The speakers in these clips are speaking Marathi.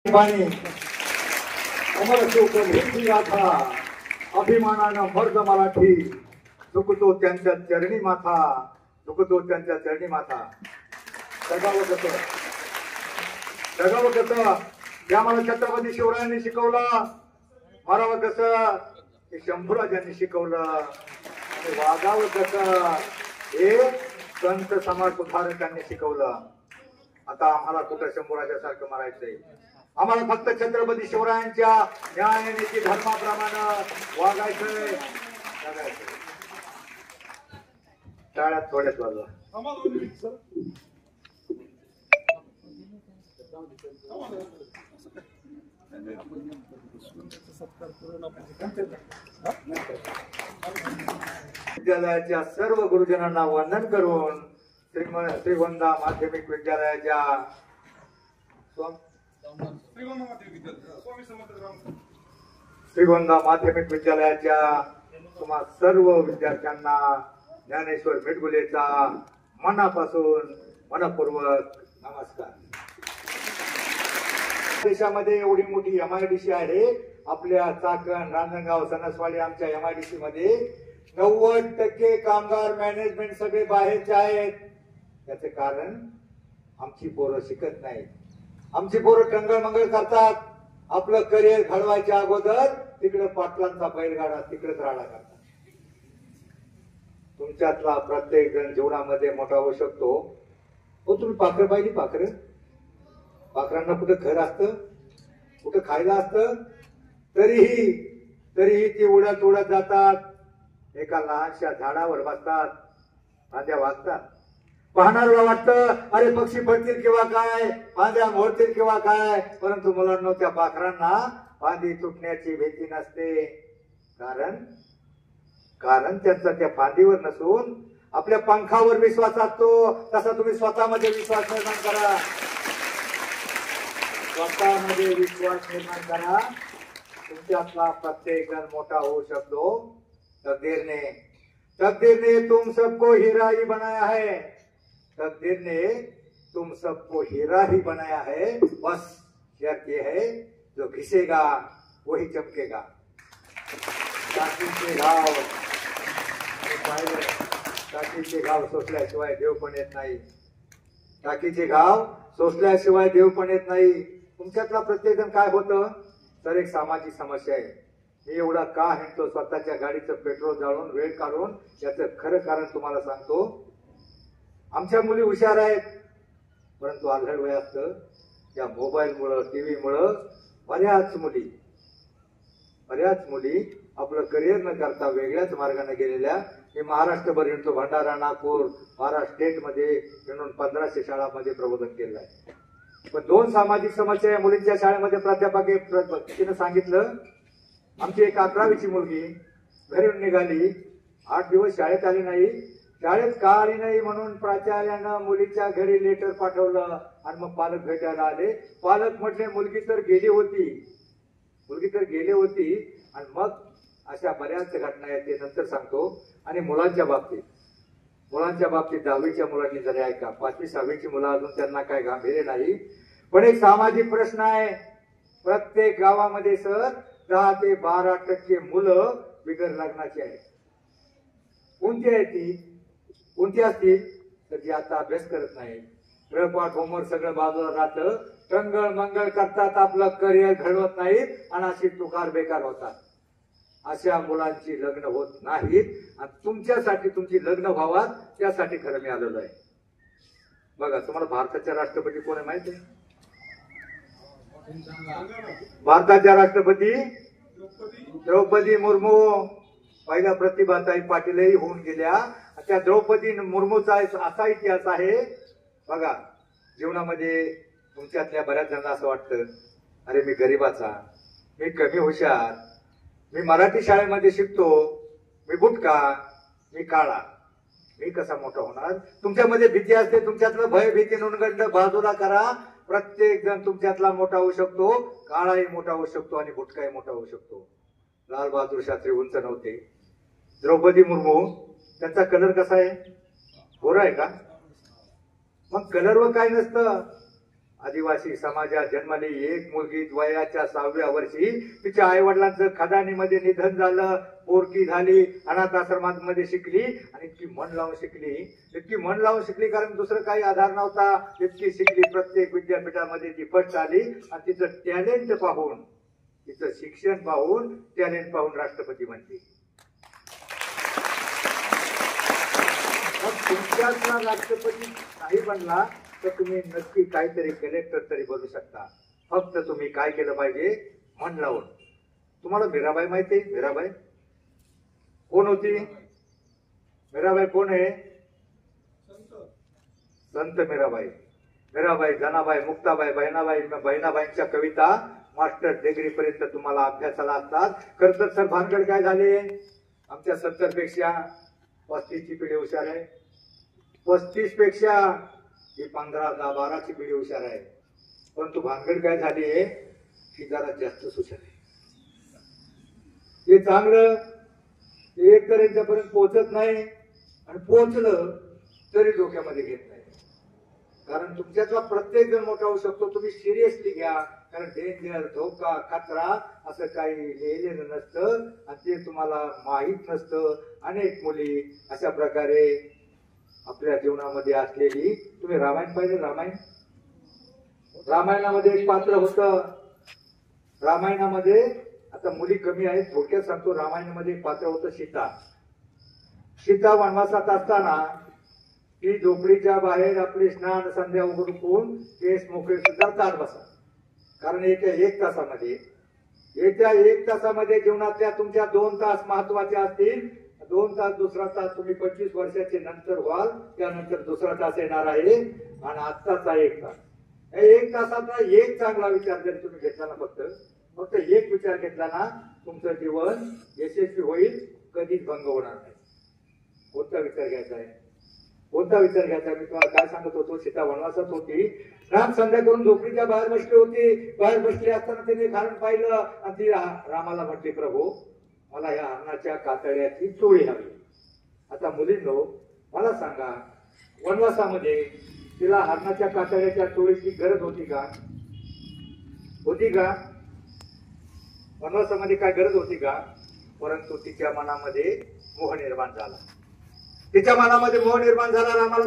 पाणी अमर शोक भेटी गाथा अभिमानानं मर्द मराठी झुकतो त्यांच्या चरणी माथा झुकतो त्यांच्या चरणी माथा जगावं कसं हे आम्हाला छत्रपती शिवरायांनी शिकवलं, मारावं कसं हे शंभूराजांनी शिकवलं, वागावं कसं हे संत समाज सुधारकांनी शिकवलं. आता आम्हाला कुठं शंभूराजासारखं मारायचंय, आम्हाला फक्त छत्रपती शिवरायांच्या न्याय नीती धर्माप्रमाणे वागायचंय. टाळ्यात थोड्यात वाजवा. विद्यालयाच्या सर्व गुरुजनांना वंदन करून श्रीगोंदा माध्यमिक विद्यालयाच्या श्रीगोंदा माध्यमिक विद्यालयाच्या तुम्हा सर्व विद्यार्थ्यांना ज्ञानेश्वर मेटगुलेचा मनापासून मनपूर्वक नमस्कार. देशामध्ये एवढी मोठी MIDC आहे, आपल्या चाकण रांजणगाव सणसवाडी आमच्या MIDC मध्ये 90% कामगार मॅनेजमेंट सगळे बाहेरचे आहेत. त्याचे कारण आमची पोरं शिकत नाहीत, आमची पोरं टंगळमंगळ करतात. आपलं करिअर घडवायच्या अगोदर तिकडे पाटलांचा बैलगाडा तिकडेच राडा करतात. तुमच्यातला प्रत्येक जण जीवनामध्ये मोठा होऊ शकतो. हो, तुम्ही पाखरं पाहिली, पाखरांना कुठं घर असतं, कुठं खायला असतं, तरीही ती उडत उडत जातात, एका लहानशा झाडावर बसतात, फांद्या वाजतात. पाहणाऱ्याला वाटतं अरे पक्षी पडतील किंवा काय, फांद्या मोडतील किंवा काय, परंतु मुलांना त्या पाखरांना फांदी तुटण्याची भीती नसते. कारण त्यांचा त्या फांदीवर नसून आपल्या पंखावर विश्वास असतो. तसा तुम्ही स्वतःमध्ये विश्वास निर्माण करा, स्वतःमध्ये विश्वास निर्माण करा. तुमच्यातला प्रत्येक जण मोठा होऊ शकतो. तकदीर ने तुम सबको हीरा ही बनाया है, तकदीर ने तुम सबको हीरा ही बनाया है. बस शर्त ये है जो घिसेगा वही चमकेगा. टाकीचे घाव सोसल्याशिवाय देव पण येत नाही, टाकीचे घाव सोसल्याशिवाय देव पण येत नाही. तुमच्यातला प्रत्येक जण काय होतं तर एक सामाजिक समस्या आहे. मी एवढा का हिंडतो स्वतःच्या गाडीचं पेट्रोल जाळून वेळ काढून, याचं खरं कारण तुम्हाला सांगतो. आमच्या मुली हुशार आहेत, परंतु आघाड वय असतं. या मोबाईलमुळं टीव्हीमुळं बऱ्याच मुली आपलं करिअर न करता वेगळ्याच मार्गाने गेलेल्या. मी महाराष्ट्रभर हिंडतो, भंडारा, नागपूर, महाराष्ट्र स्टेट मध्ये हिंडून 1500 शाळांमध्ये प्रबोधन केलं आहे. पण 2 सामाजिक समस्या या मुलींच्या शाळेमध्ये प्राध्यापकीने सांगितलं. आमची एक 11वीची मुलगी घरून निघाली, 8 दिवस शाळेत आली नाही. शाळेत का आली नाही म्हणून प्राचार्यानं मुलीच्या घरी लेटर पाठवलं आणि मग पालक भेटायला आले. पालक म्हटले मुलगी तर गेली होती. आणि मग अशा बऱ्याच घटना आहेत, ते नंतर सांगतो. आणि मुलांच्या बाबतीत 10वीच्या मुलांनी जरी ऐका, 5वी 6वीची मुलं अजून त्यांना काय गांभीर्य नाही. पण एक सामाजिक प्रश्न आहे. प्रत्येक गावामध्ये सर 10 ते 12% मुलं बिगर लग्नाची आहेत. कोणती असतील तर जी आता अभ्यास करत नाही, गृहपाठ होमवर्क सगळं बाजूला राहतं, टंगळ मंगळ करतात, आपलं करिअर घडवत नाहीत आणि अशी तुकार बेकार होतात. अशा मुलांची लग्न होत नाहीत. आणि तुमच्यासाठी तुमची लग्न व्हावा त्यासाठी खरं मी आलेलो आहे. बघा, तुम्हाला भारताच्या राष्ट्रपती कोण आहे माहिती आहे? भारताच्या राष्ट्रपती द्रौपदी मुर्मू. पहिल्या प्रतिभाताई पाटीलही होऊन गेल्या. त्या द्रौपदी मुर्मूचा असा इतिहास आहे. बघा, जीवनामध्ये तुमच्यातल्या बऱ्याच जणांना असं वाटतं अरे मी गरीबाचा, मी कमी हुशार, मी मराठी शाळेमध्ये शिकतो, मी बुटका, मी काळा, मी कसा मोठा होणार. तुमच्यामध्ये भीती असते. तुमच्यातलं भय भीती नुणगंड बाजूला करा. प्रत्येक जण तुमच्यातला मोठा होऊ शकतो. काळाही मोठा होऊ शकतो आणि बुटकाही मोठा होऊ शकतो. लाल बहादूर शास्त्री उंच नव्हते. द्रौपदी मुर्मू, त्यांचा कलर कसा आहे? गोरा आहे का? मग कलरवर काय नसतं. आदिवासी समाजात जन्मली एक मुलगी वयाच्या 6व्या वर्षी तिच्या आई वडिलांचं खदानीमध्ये निधन झालं, पोरकी झाली, अनाथ आश्रमामध्ये शिकली आणि इतकी मन लावून शिकली कारण दुसरं काही आधार नव्हता. इतकी शिकली, प्रत्येक विद्यापीठामध्ये ती फर्स्ट आली आणि तिचं टॅलेंट पाहून, तिचं शिक्षण पाहून, टॅलेंट पाहून राष्ट्रपती बनली. तुमच्यातला राष्ट्रपती नाही बनला तर तुम्ही नक्की काहीतरी कलेक्टर तरी बनू शकता. फक्त तुम्ही काय केलं पाहिजे, मन लावून. तुम्हाला मीराबाई माहिती आहे? मीराबाई कोण होती? मीराबाई कोण आहे? संत मीराबाई. मीराबाई, जनाबाई, मुक्ताबाई, बहिणाबाईंच्या कविता मास्टर डिग्री पर्यंत तुम्हाला अभ्यासाला असतात. खर तर सर भानगड काय झाले, आमच्या 70 पेक्षा 35 ची पिढी हुशार आहे, 35 पेक्षा ही 15-12ची पिढी हुशार आहे. परंतु भानगड काय झाली आहे की जरा जास्त हुशार आहे. हे चांगलं एक तर यांच्यापर्यंत पोहोचत नाही आणि पोहोचलं तरी डोक्यामध्ये घेत नाही. कारण तुमच्यातला प्रत्येक जण मोठा होऊ शकतो, तुम्ही सिरियसली घ्या. कारण डेंजर, धोका, खतरा असं काही लिहिलेलं नसतं आणि ते तुम्हाला माहीत नसतं. अनेक मुली अशा प्रकारे आपल्या जीवनामध्ये असलेली, तुम्ही रामायण पाहिजे? रामायणामध्ये एक पात्र होतं. रामायणामध्ये आता मुली कमी आहेत, थोडक्यात सांगतो. रामायणामध्ये एक पात्र होतं सीता. सीता वनवासात असताना ती झोपडीच्या बाहेर आपली स्नान संध्या उघडून केस मोकळे सुद्धा चाल बसा. कारण येत्या 1 तासामध्ये जीवनातल्या तुमच्या 2 तास महत्वाचे असतील. 2 तास, दुसरा तास तुम्ही 25 वर्षाचे नंतर व्हाल, त्यानंतर दुसरा तास येणार आहे आणि आत्ताचा 1 तास. 1 तासाचा एक चांगला विचार जर तुम्ही घेतला ना, फक्त एक विचार घेतला ना, तुमचं जीवन यशस्वी होईल, कधीच भंग होणार नाही. कोणता विचार घ्यायचा आहे? मी तुम्हाला काय सांगत होतो, सीता वनवासात होती. राम संध्या करून झोपडीच्या बाहेर बसली होती. बाहेर बसली असताना तिने हरण पाहिलं आणि ती रामाला म्हटली, प्रभू मला या हरणाच्या कातड्याची चोळी हवी. आता मुलींनो मला सांगा, वनवासामध्ये तिला हरणाच्या कातड्याच्या चोळीची गरज होती का? वनवासामध्ये काय गरज होती का? परंतु तिच्या मनामध्ये मोह निर्माण झाला. रामाला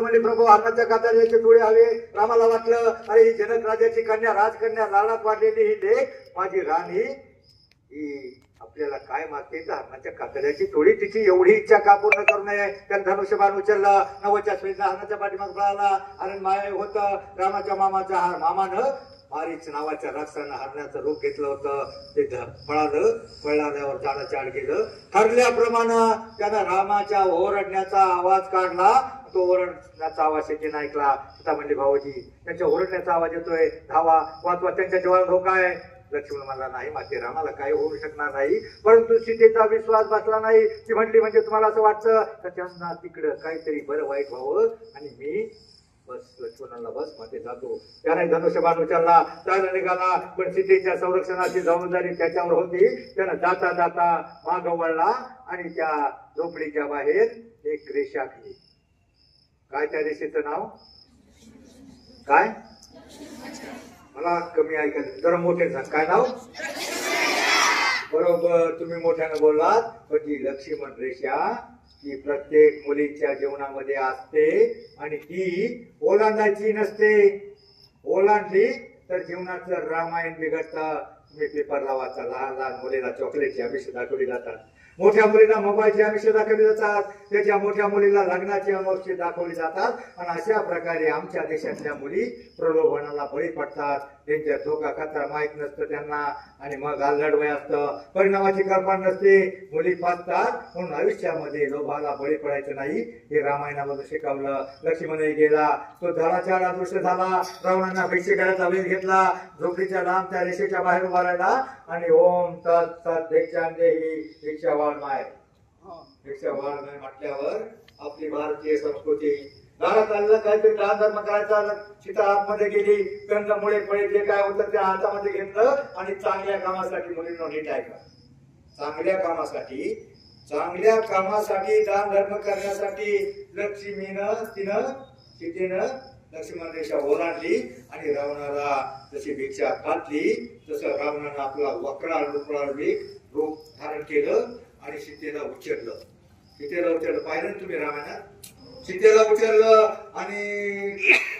म्हणजे प्रभू हरणाच्या कातड्याचे चोळी हवे. रामाला वाटलं, अरे ही जनक राजाची कन्या, राजकन्या, लाडात वाढलेली ही लेक माझी राणी, ही आपल्याला काय मागते तर हरणाच्या कातड्याची चोळी. तिची एवढी इच्छा का पूर्ण करू नये? त्यानं धनुष्यबाण उचललं, 9च्या स्त्रीचा हरणाच्या पाठीमाग पळाला. हरण माय होतं रामाच्या मामाचा. मामानं मारीच नावाच्या राक्षसानं हरण्याचं रूप घेतलं होतं. ते पळाल्यावर झाडाच्या आड गेलं. ठरल्याप्रमाणे त्यानं रामाच्या ओरडण्याचा आवाज काढला. तो ओरडण्याचा आवाज शेतीने ऐकला. सीता म्हणली, भाऊजी त्यांच्या ओरडण्याचा आवाज येतोय, धावा, वाचवा, त्यांच्या जीवाला धोका आहे. लक्ष्मण म्हणला, नाही माते, रामाला काही होऊ शकणार नाही. परंतु सीतेचा विश्वास बसला नाही. ती म्हटली, म्हणजे तुम्हाला असं वाटतं तर त्यांना तिकडं काहीतरी बरं वाईट व्हावं आणि मी लक्ष्मणाला बस मध्ये जातो. त्याने धनुष्यबाण उचलला, त्याला निघाला. पण सीतेच्या संरक्षणाची जबाबदारी त्याच्यावर होती. त्यानं जाता जाता माग वळला आणि त्या झोपडीच्या बाहेर एक रेषा आखली. काय त्या रेषेचं नाव? काय? मला कमी ऐकायचं, जरा मोठे सांग. काय नाव? बरोबर, तुम्ही मोठ्यानं बोललात. पण ती लक्ष्मण रेषा ती प्रत्येक मुलीच्या जीवनामध्ये असते आणि ती ओलांडायची नसते. ओलांडली तर जीवनाचं रामायण बिघडतं. तुम्ही पेपरला वाचा, लहान मुलीला चॉकलेटची आमिष दाखवली जातात, मोठ्या मुलीला मोबाईलची आमिष दाखवली जातात, त्याच्या मोठ्या मुलीला लग्नाची आमिष दाखवली जातात. आणि अशा प्रकारे आमच्या देशातल्या मुली प्रलोभनाला बळी पडतात. त्यांच्या धोका खतरा माहित नसतं त्यांना आणि मग लढवय असतं, परिणामाची कल्पना नसते. मुली पाहतात म्हणून आयुष्यामध्ये लोभाला बळी पडायचं नाही हे रामायणामध्ये शिकवलं. लक्ष्मणही गेला, तो झाडाच्या अदृश्य झाला. रावणांना भिक्षे करायचा वेध घेतला. झोपडीच्या लांब त्या रेषेच्या बाहेर उभा राहिला आणि ओम तत् भिक्षांदेही भिक्षा वाढमाय म्हटल्यावर आपली भारतीय संस्कृती दारात आलेला काहीतरी दान धर्म करायचा. सीता आतमध्ये गेली, कंदमुळे पळे जे काय होतं त्या हातामध्ये घेतलं आणि चांगल्या कामासाठी, मुलींना नीट ऐका, चांगल्या कामासाठी दान धर्म करण्यासाठी लक्ष्मीनं सीतेनं लक्ष्मण रेषा ओलांडली आणि रावणाला जशी भिक्षा घातली तसं रावणानं आपला वक्राळ लुकराळ रूप धारण केलं आणि सीतेला उचललं. पाहिलं ना तुम्ही रामायणात? सीतेला उचललं आणि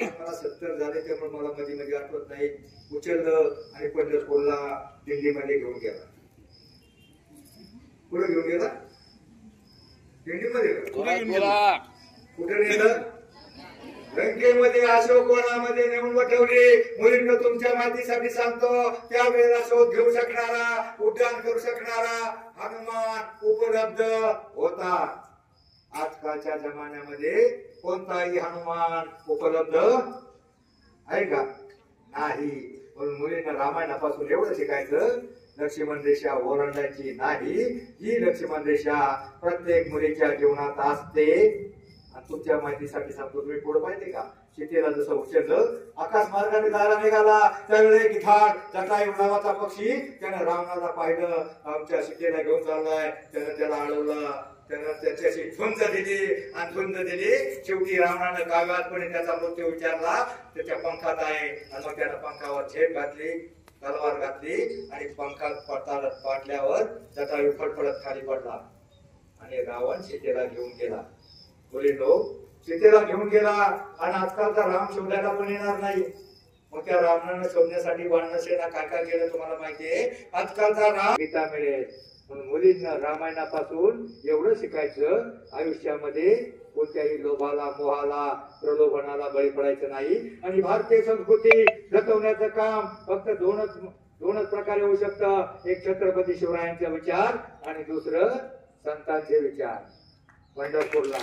मला 70 झाले त्यामुळे मला मध्ये मध्ये आठवत नाही. उचललं आणि पंढरपूरला दिंडीमध्ये घेऊन गेला. कुठे घेऊन गेला? दिंडीमध्ये. कुठे नेलं? लंकेमध्ये अशोकवनामध्ये नेऊन ठेवली. मुलींना तुमच्या माहितीसाठी सांगतो, त्यावेळेला शोध घेऊ शकणारा, उड्डाण करू शकणारा हनुमान उपलब्ध होता. आजकालच्या जमान्यामध्ये कोणताही हनुमान उपलब्ध आहे का? नाही. म्हणून मुलींना रामायणापासून एवढं शिकायचं, लक्ष्मण रेषा ओलांडायची नाही. ही लक्ष्मण रेषा प्रत्येक मुलीच्या जीवनात असते. आणि तुमच्या माहितीसाठी सांगतो, तुम्ही पुढे माहिती का? सीतेला जसं उचललं, आकाश मार्गाने जायला निघाला त्यावेळेस गिधाड जटायू नावाचा पक्षी त्यानं रावणाला पाहिलं, आमच्या सीतेला घेऊन चाललाय. त्यानं त्याला अडवलं, त्यानं त्याच्याशी झुंज दिली आणि झुंज दिली. शेवटी रावणानं काव्यातपणे त्याचा मृत्यू विचारला. त्याच्या पंखात आहे आणि मग त्यानं पंखावर झेप घातली, तलवार घातली आणि पंखात पाटल्यावर जटायू फडफडत खाली पडला आणि रावण सीतेला घेऊन गेला. सीतेला घेऊन गेला आणि आजकालचा राम शोधायला पण येणार नाही. मग त्या रावणानं शोधण्यासाठी वानरसेना काय काय केलं तुम्हाला माहितीये? आजकालचा राम गीता मिळेल. म्हणून मुलींना रामायणापासून एवढं शिकायचं, आयुष्यामध्ये कोणत्याही लोभाला, मोहाला, प्रलोभनाला बळी पडायचं नाही. आणि भारतीय संस्कृती जगवण्याचं काम फक्त दोनच प्रकारे होऊ शकतं. एक छत्रपती शिवरायांचे विचार आणि दुसरं संतांचे विचार. पंढरपूरला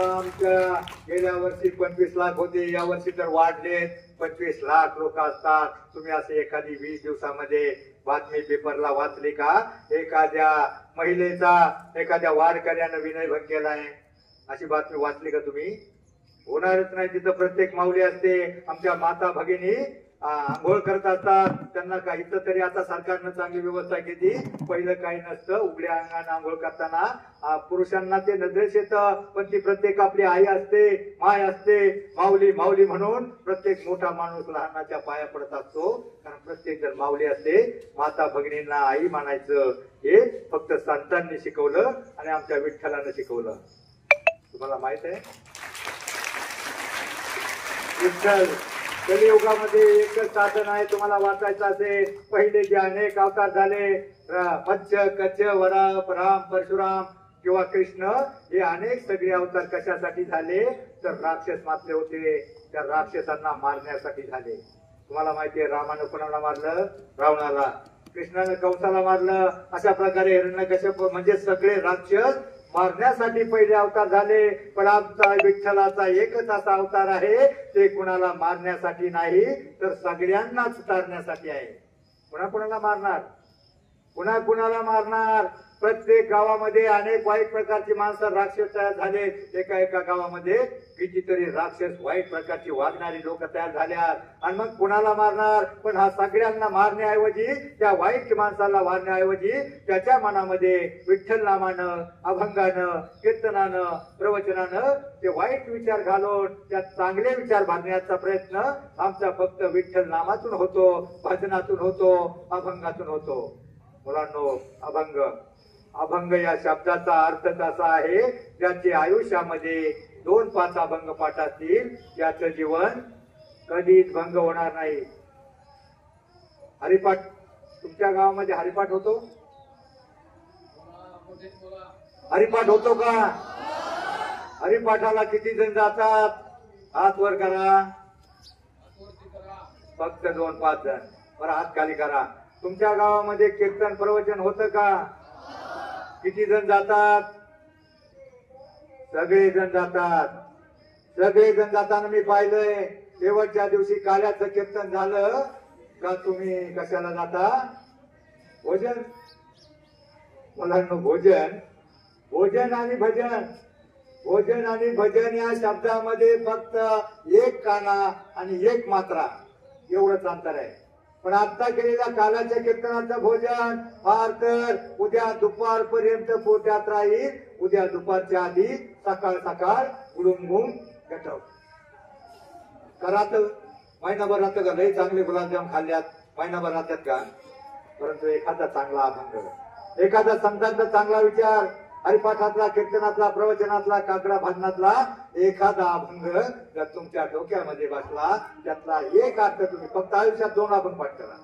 आमच्या गेल्या वर्षी 25 लाख होते, या वर्षी तर वाढले 25 लाख लोक असतात. तुम्ही असे एखादी 20 दिवसामध्ये बातमी पेपरला वाचली का? एखाद्या महिलेचा एखाद्या वारकऱ्यानं विनयभंग केलाय, अशी बातमी वाचली का तुम्ही? होणारच नाही. तिथं प्रत्येक माऊली असते. आमच्या माता भगिनी आंघोळ करत असतात. त्यांना काहीच तरी आता सरकारनं चांगली व्यवस्था केली. पहिलं काही नसतं. उघड्या अंगाने आंघोळ करताना पुरुषांना ते नजरेस येतं, पण ती प्रत्येक आपली आई असते, माय असते. माऊली माऊली म्हणून प्रत्येक मोठा माणूस लहानाच्या पाया पडत असतो. कारण प्रत्येक जण माऊली असते. माता भगिनींना आई मानायचं हे फक्त संतांनी शिकवलं आणि आमच्या विठ्ठलानं शिकवलं. तुम्हाला माहित आहे? विठ्ठल कलियुगामध्ये एकच साधन आहे. तुम्हाला वाचायचं असेल, पहिले जे अनेक अवतार झाले, मत्स्य, कच्छ, वराह, राम, परशुराम किंवा कृष्ण, हे अनेक सगळे अवतार कशासाठी झाले? तर राक्षस मारले होते, त्या राक्षसांना मारण्यासाठी झाले. तुम्हाला माहितीये रामानं कोणाला मारलं? रावणाला. कृष्णानं कंसाला मारलं. अशा प्रकारे हिरण्यकश्यप म्हणजे सगळे राक्षस मारण्यासाठी पहिले अवतार झाले. पण आमचा विठ्ठलाचा एकच असा अवतार आहे, ते कुणाला मारण्यासाठी नाही तर सगळ्यांनाच तारण्यासाठी आहे. कुणाला मारणार? कुणाला मारणार? प्रत्येक गावामध्ये अनेक वाईट प्रकारची माणसं राक्षस तयार झाले. एका गावामध्ये कितीतरी राक्षस वाईट प्रकारची वागणारी लोक तयार झाल्यात. आणि मग कुणाला मारणार? पण हा सगळ्यांना मारण्याऐवजी, त्या वाईट माणसाला मारण्याऐवजी त्याच्या मनामध्ये विठ्ठल नामानं, अभंगानं, कीर्तनानं, प्रवचनानं ते वाईट विचार घालून त्यात चांगले विचार भरण्याचा प्रयत्न आमचा फक्त विठ्ठल नामातून होतो, भजनातून होतो, अभंगातून होतो. मुलांनो, अभंग या शब्दाचा अर्थ असा आहे, ज्याचे आयुष्यामध्ये 2-5 अभंग पाठ असतील त्याचं जीवन कधीच भंग होणार नाही. हरिपाठ, तुमच्या गावामध्ये हरिपाठ होतो? हरिपाठ होतो का? हरिपाठाला किती जण जातात? हात वर करा. फक्त 2-5 जण. बरं, हात खाली करा. तुमच्या गावामध्ये कीर्तन प्रवचन होतं का? किती जण जातात? सगळे जण जातात. सगळे जण जाताना मी पाहिलंय. शेवटच्या दिवशी काल्याचं कीर्तन झालं का तुम्ही कशाला जाता? भोजन. मुलांनो, भोजन आणि भजन. भोजन आणि भजन या शब्दामध्ये फक्त एक काना आणि एक मात्रा एवढंच अंतर आहे. पण आता केलेल्या कालाच्या कीर्तनाचं भोजन फार तर उद्या दुपारपर्यंत पोटात राहील. उद्या दुपारच्या आधी सकाळ सकाळ गुडुंबुम गटव करात. महिनाभर राहतं का? लई चांगले गुलाबजाम खाल्ल्यात, महिनाभर राहतात का? परंतु एखादा चांगला अभंग, एखादा संतांचा चांगला विचार, हरिपाठातला, कीर्तनातला, प्रवचनातला, काकडा भाजनातला एखादा अभंग जर तुमच्या डोक्यामध्ये बसला, त्यातला एक अर्थ तुम्ही फक्त आयुष्यात 2 अभंग पाठ करा.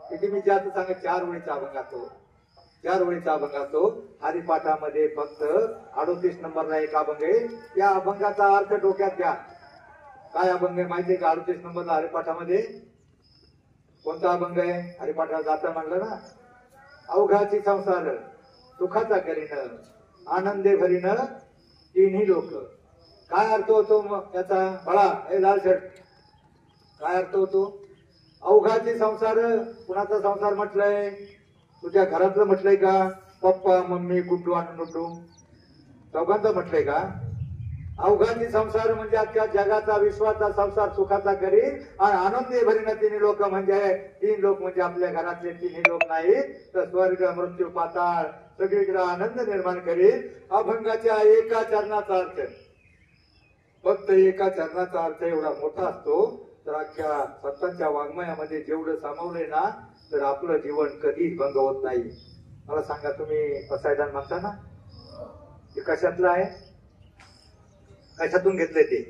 किती मी जास्त सांगत 4 ओळीचा अभंग असतो, 4 ओळीचा अभंग असतो. हरिपाठामध्ये फक्त 38 नंबरला एक अभंग आहे. त्या अभंगाचा अर्थ डोक्यात घ्या. काय अभंग आहे माहितीये का? 38 नंबरला हरिपाठामध्ये कोणता अभंग आहे? हरिपाठाला जाता म्हणलं ना, अवघाची संसार सुखाचा करीन आनंदे भरीन तिन्ही लोक. काय अर्थ होतो मग त्याचा? बळा हे लाल शर्ट, काय अर्थ होतो? अवघाची संसार. कुणाचा संसार म्हटलंय? तुझ्या घरातलं म्हटलंय का? पप्पा मम्मी गुड्डू आणि नुड्डू चौघांचं म्हटलंय का? अवघाची संसार म्हणजे अख्ख्या जगाचा विश्वाचा संसार सुखाचा करीन आणि आनंदी भरीन तिन्ही लोक. म्हणजे 3 लोक म्हणजे आपल्या घरातले तिन्ही लोक नाहीत तर स्वर्ग मृत्यू पाताळ सगळीकडे आनंद निर्माण करीन. अभंगाच्या एका चरणाचा अर्थ, फक्त एका चरणाचा अर्थ एवढा मोठा असतो. तर अख्ख्या संतांच्या वाङ्मयामध्ये जेवढं सामावलंय ना, तर आपलं जीवन कधीच भंग होत नाही. मला सांगा, तुम्ही पसायदान म्हणता ना, ते कशातलं आहे? कशातून घेतलंय ते?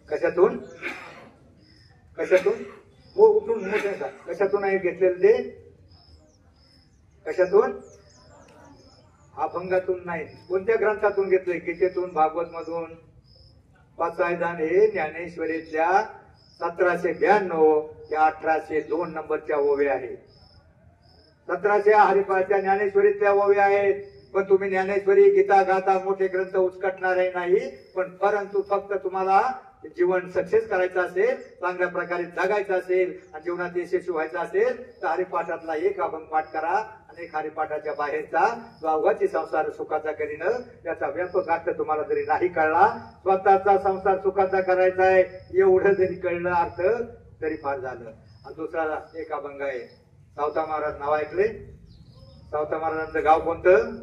कशातून? कशातून? हो, उठून मोठे का? कशातून आहे घेतलेलं ते? कशातून? अभंगातून नाही. कोणत्या ग्रंथातून घेतलंय? गीतेतून, भागवत मधून. पसायदान हे ज्ञानेश्वरीतल्या 1792 ते 1802 नंबरच्या ओव्या आहेत. 1700 हरिपाठच्या ज्ञानेश्वरीतल्या ओव्या आहेत. पण तुम्ही ज्ञानेश्वरी गीता गाता मोठे ग्रंथ उचकटणारे नाही. पण परंतु फक्त तुम्हाला जीवन सक्सेस करायचं असेल, चांगल्या प्रकारे जगायचं असेल आणि जीवनात यशस्वी व्हायचं असेल तर हरिपाठातला एक अभंग पाठ करा. आणि हरिपाठाच्या बाहेरचा जो अवघाची संसार सुखाचा करीन त्याचा व्यापक अर्थ तुम्हाला जरी नाही कळला, स्वतःचा संसार सुखाचा करायचा आहे एवढं जरी कळलं अर्थ तरी फार झालं. आणि दुसरा एक अभंग आहे, सावता महाराज नाव ऐकले? सावता महाराजांचं गाव कोणतं?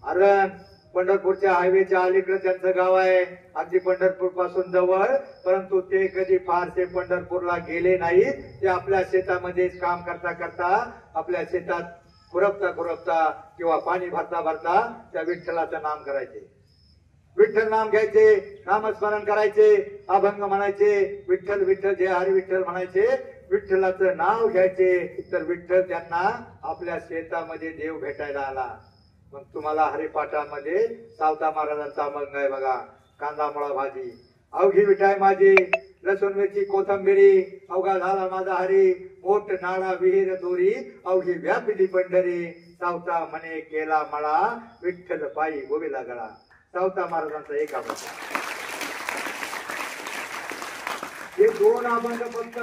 अरण. पंढरपूरच्या हायवेच्या अलीकडे त्यांचं गाव आहे, अगदी पंढरपूर पासून जवळ. परंतु ते कधी फारसे पंढरपूरला गेले नाहीत. ते आपल्या शेतामध्येच काम करता करता, आपल्या शेतात खुरपता किंवा पाणी भरता भरता त्या विठ्ठलाचं नाम करायचे, विठ्ठल नाम घ्यायचे, नामस्मरण करायचे, अभंग म्हणायचे, विठ्ठल विठ्ठल जय हरी विठ्ठल म्हणायचे, विठ्ठलाचं नाव घ्यायचे. तर विठ्ठल त्यांना आपल्या शेतामध्ये देव भेटायला आला. मग तुम्हाला हरिपाठामध्ये सावता महाराजांचा अभंग आहे बघा, कांदा मुळा भाजी अवघी विठाय माझी, लसूण मिरची कोथंबिरी, अवघा झाला माझा हरी, मोठ नाळा विहीर दोरी, अवघी व्यापिली पंढरी, सावता म्हणे केला मळा, विठ्ठल पायी गोविला गळा. सावता महाराजांचा एक अभंग. हे 2 अभंग फक्त.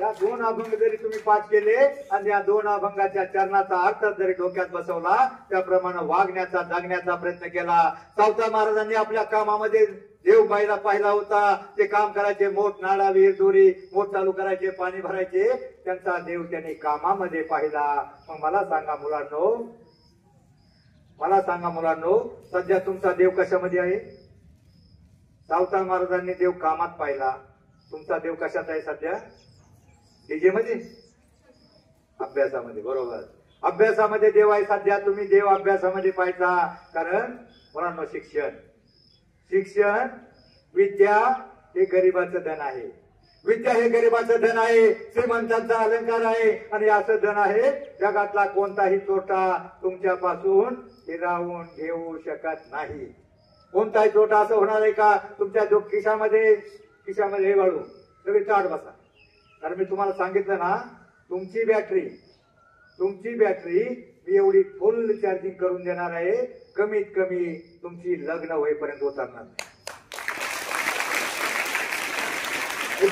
या 2 अभंग जरी तुम्ही पाठ केले आणि या 2 अभंगाच्या चरणाचा अर्थ जरी डोक्यात बसवला, त्याप्रमाणे वागण्याचा जगण्याचा प्रयत्न केला. सावता महाराजांनी आपल्या कामामध्ये देव बाईला पाहिला होता. ते काम करायचे, मोठ नाळा विहीर दोरी, मोठ चालू करायचे, पाणी भरायचे. त्यांचा देव त्यांनी कामामध्ये पाहिला. मग मला सांगा मुलांनो, सध्या तुमचा देव कशामध्ये आहे? सावता महाराजांनी देव कामात पाहिला. तुमचा देव कशात आहे सध्या? डीजे मध्ये, अभ्यासामध्ये. बरोबर, अभ्यासामध्ये देव आहे सध्या. तुम्ही देव अभ्यासामध्ये पाहायचा. कारण मुलांनो, शिक्षण विद्या हे गरिबाचं धन आहे. विद्या हे गरिबाचं धन आहे, श्रीमंतांचा अलंकार आहे. आणि असं धन आहे जगातला कोणताही चोटा तुमच्यापासून हिरावून घेऊ शकत नाही. कोणताही चोटा असं होणार आहे का? तुमच्या जो खिशामध्ये हे वाळू सगळी चाट बसा. कारण मी तुम्हाला सांगितलं ना, तुमची बॅटरी मी एवढी फुल चार्जिंग करून देणार आहे, कमीत कमी तुमची लग्न होईपर्यंत उतरणार नाही. मी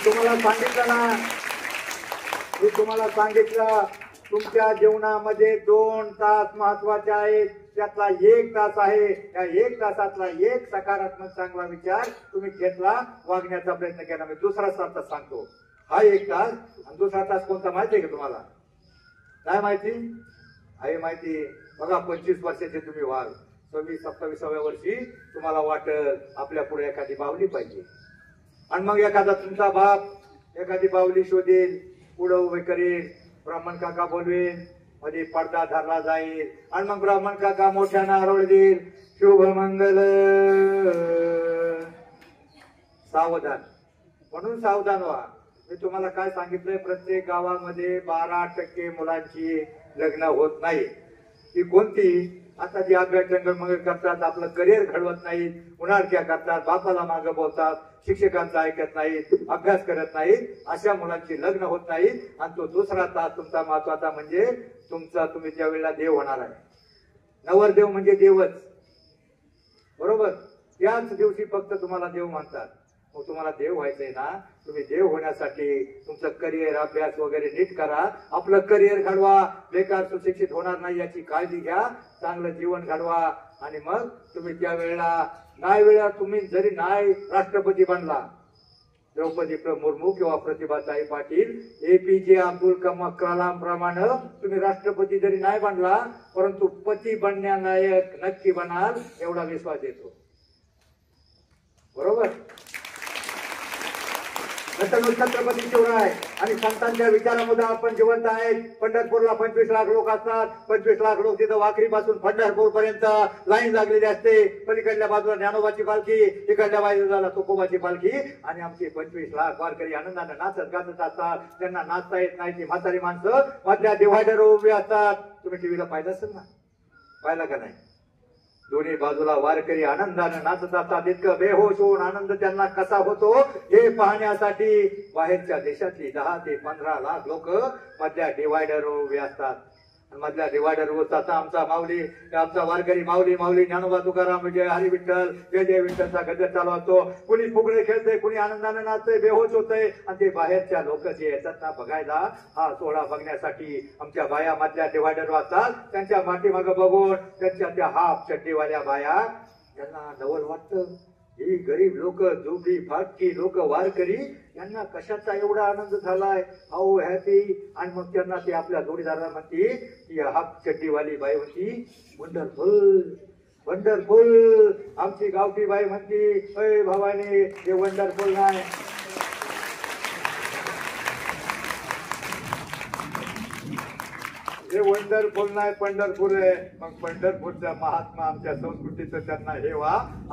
तुम्हाला सांगितलं तुमच्या जीवनामध्ये 2 तास महत्वाचे आहेत. त्यातला 1 तास आहे. या 1 तासातला एक सकारात्मक चांगला विचार तुम्ही घेतला, वागण्याचा प्रयत्न केला. मी दुसरा शब्द सांगतो, हा 1 तास आणि दुसरा तास कोणता माहिती आहे का तुम्हाला? काय माहिती आहे? माहिती बघा, 25 वर्षाचे तुम्ही व्हाल, 26-27व्या वर्षी तुम्हाला वाटत आपल्या पुढे एखादी बावली पाहिजे, आणि मग एखादा तुमचा बाप एखादी बावली शोधेल, पुढे उभे करेल, ब्राह्मण काका बोलवेल, मध्ये पडदा धरला जाईल, आणि मग ब्राह्मण काका मोठ्यानं आरोळ देईल, शुभ मंगल. सावधान. म्हणून सावधान व्हा. मी तुम्हाला काय सांगितलंय, प्रत्येक गावामध्ये 12% मुलांची लग्न होत नाही. ती कोणती? आता जी अभ्यास जंगल करतात, आपलं करिअर घडवत नाहीत, उन्हाळक्या करतात, बापाला मागं बोलतात, शिक्षकांचं ऐकत नाहीत, अभ्यास करत नाहीत, अशा मुलांची लग्न होत नाहीत. आणि तो दुसरा तास तुमचा महत्वाचा म्हणजे तुम्ही त्या वेळेला देव होणार आहे. नवरदेव म्हणजे देवच, बरोबर? त्याच दिवशी फक्त तुम्हाला देव म्हणतात. मग तुम्हाला देव व्हायचंय ना, तुम्ही देव होण्यासाठी तुमचं करिअर, अभ्यास वगैरे नीट करा, आपलं करिअर घडवा, बेकार सुशिक्षित होणार नाही याची काळजी घ्या, चांगलं जीवन घडवा, आणि मग तुम्ही त्या वेळेला तुम्ही जरी नाही राष्ट्रपती बनला, द्रौपदी मुर्मू किंवा प्रतिभाताई पाटील, APJ अब्दुल कलाम प्रमाणे तुम्ही राष्ट्रपती जरी नाही बनला, परंतु पती बनण्यालायक नक्की बनाल, एवढा विश्वास येतो. बरोबर? छत्रपती शिवराय आणि संतांच्या विचारामध्ये आपण जिवंत आहेत. पंढरपूरला 25 लाख लोक असतात, 25 लाख लोक तिथं वाखरी पासून पंढरपूर पर्यंत लाईन लागलेली असते. पलीकडल्या बाजूला ज्ञानोबाची पालखी, इकडल्या बाजूला तुकोबाची पालखी, आणि आमचे 25 लाख वारकरी आनंदाने नाचत गाजत असतात. त्यांना नाचता येत नाही ती म्हातारी माणसं मधल्या डिव्हायडर उभी असतात. तुम्ही टीव्हीला पाहिलं असेल ना, पाहिला का नाही? दोन्ही बाजूला वारकरी आनंदाने नाचत असतात. इतकं बेहोश होऊन आनंद त्यांना कसा होतो हे पाहण्यासाठी बाहेरच्या देशातली 10 ते 15 लाख लोक मधल्या डिवायडर उभे असतात. मधल्या डिवायडर होता आमचा वारकरी माऊली ज्ञानोबा तुकाराम विजय हरी विठ्ठल जय जय विठ्ठलचा गजर चालू असतो. कुणी फुगडे खेळतंय, कुणी आनंदाने नाचतंय, बेहोश होतंय, आणि ते बाहेरच्या लोक जे येतात ना बघायला, हा सोहळा बघण्यासाठी आमच्या बाया मधल्या डिवायडर असतात. त्यांच्या पाठीमागं बघून त्यांच्या त्या हाफ चड्डीवाल्या बाया, त्यांना नवल वाटतं, ही गरीब लोक, झोपडी फाटकी लोक, वारकरी, यांना कशाचा एवढा आनंद झालाय, हाऊ हॅपी. आणि मग त्यांना ते आपल्या जोडीदाराला म्हणती, ती हाफ चड्डीवाली बाई म्हणती, वंडरफुल वंडरफुल. आमची गावठी बाई म्हणती, अय भवानी, हे वंडरफुल नाही, हे वंडरफुल नाही, पंढरपूर आहे. मग पंढरपूरचा महात्मा आमच्या संस्कृतीचं त्यांना हे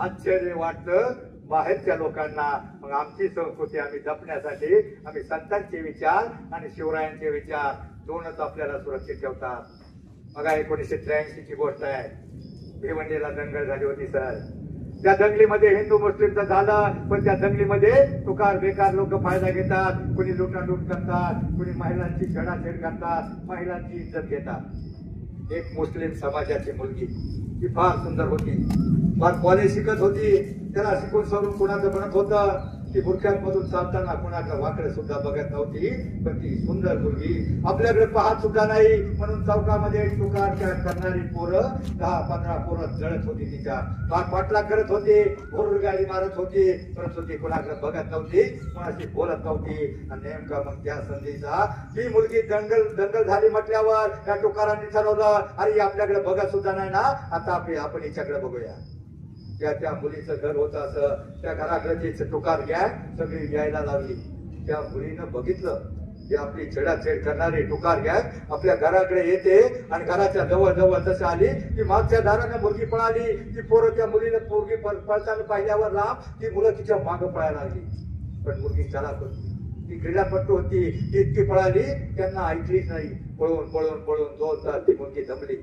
आश्चर्य वाटतं बाहेरच्या लोकांना. मग आमची संस्कृती आम्ही जपण्यासाठी आम्ही संतांचे विचार आणि शिवरायांचे विचार दोनच आपल्याला सुरक्षित ठेवतात. बघा, 1983 ची गोष्ट आहे. भिवंडीला दंगल झाली होती सर. त्या दंगलीमध्ये हिंदू मुस्लिमचं झालं, पण त्या दंगलीमध्ये तुकार बेकार लोक फायदा घेतात. कुणी लुटालूट करतात, कुणी महिलांची छेडाछेड करतात, महिलांची इज्जत घेतात. एक मुस्लिम समाजाची मुलगी, ती फार सुंदर होती, फार कॉलेज शिकत होती. त्याला शिकून सरून कुणाचं बनत होतं. ती बुरख्यांमधून चालताना कुणाचं वाकडे सुद्धा बघत नव्हती. पण ती सुंदर मुलगी आपल्याकडे पाहत सुद्धा नाही, म्हणून चौकामध्ये तुकार करणारी पोरं 10-15 पोरं जळत होती, तिच्या पाठलाग करत होती, घोरगाडी मारत होती, परंतु ती कुणाकडे बघत नव्हती, कुणाशी बोलत नव्हती. आणि नेमका मग त्या संधीचा ती मुलगी दंगल झाली म्हटल्यावर त्या तुकारांनी ठरवलं, अरे आपल्याकडे बघत सुद्धा नाही ना, आता आपण हिच्याकडे बघूया. त्या मुलीचं घर होतं असं, त्या घराकडे तुकार गॅंग सगळी यायला लागली. त्या मुलीनं बघितलं की आपली छेडाछेड करणारी तुकार गॅंग आपल्या घराकडे येते, आणि घराच्या जवळ जवळ जसं आली की मागच्या दाराने मुलगी पळाली. ती पोरं त्या मुलीला पोरगी पळताना पाहिल्यावर लांब ती मुलं तिच्या मागं पळायला लागली. पण मुलगी चालाक होती, ती क्रीडापटू होती, ती इतकी पळाली त्यांना ऐकलीच नाही. पळून पळून पळून 2 तास ती मुलगी दमली.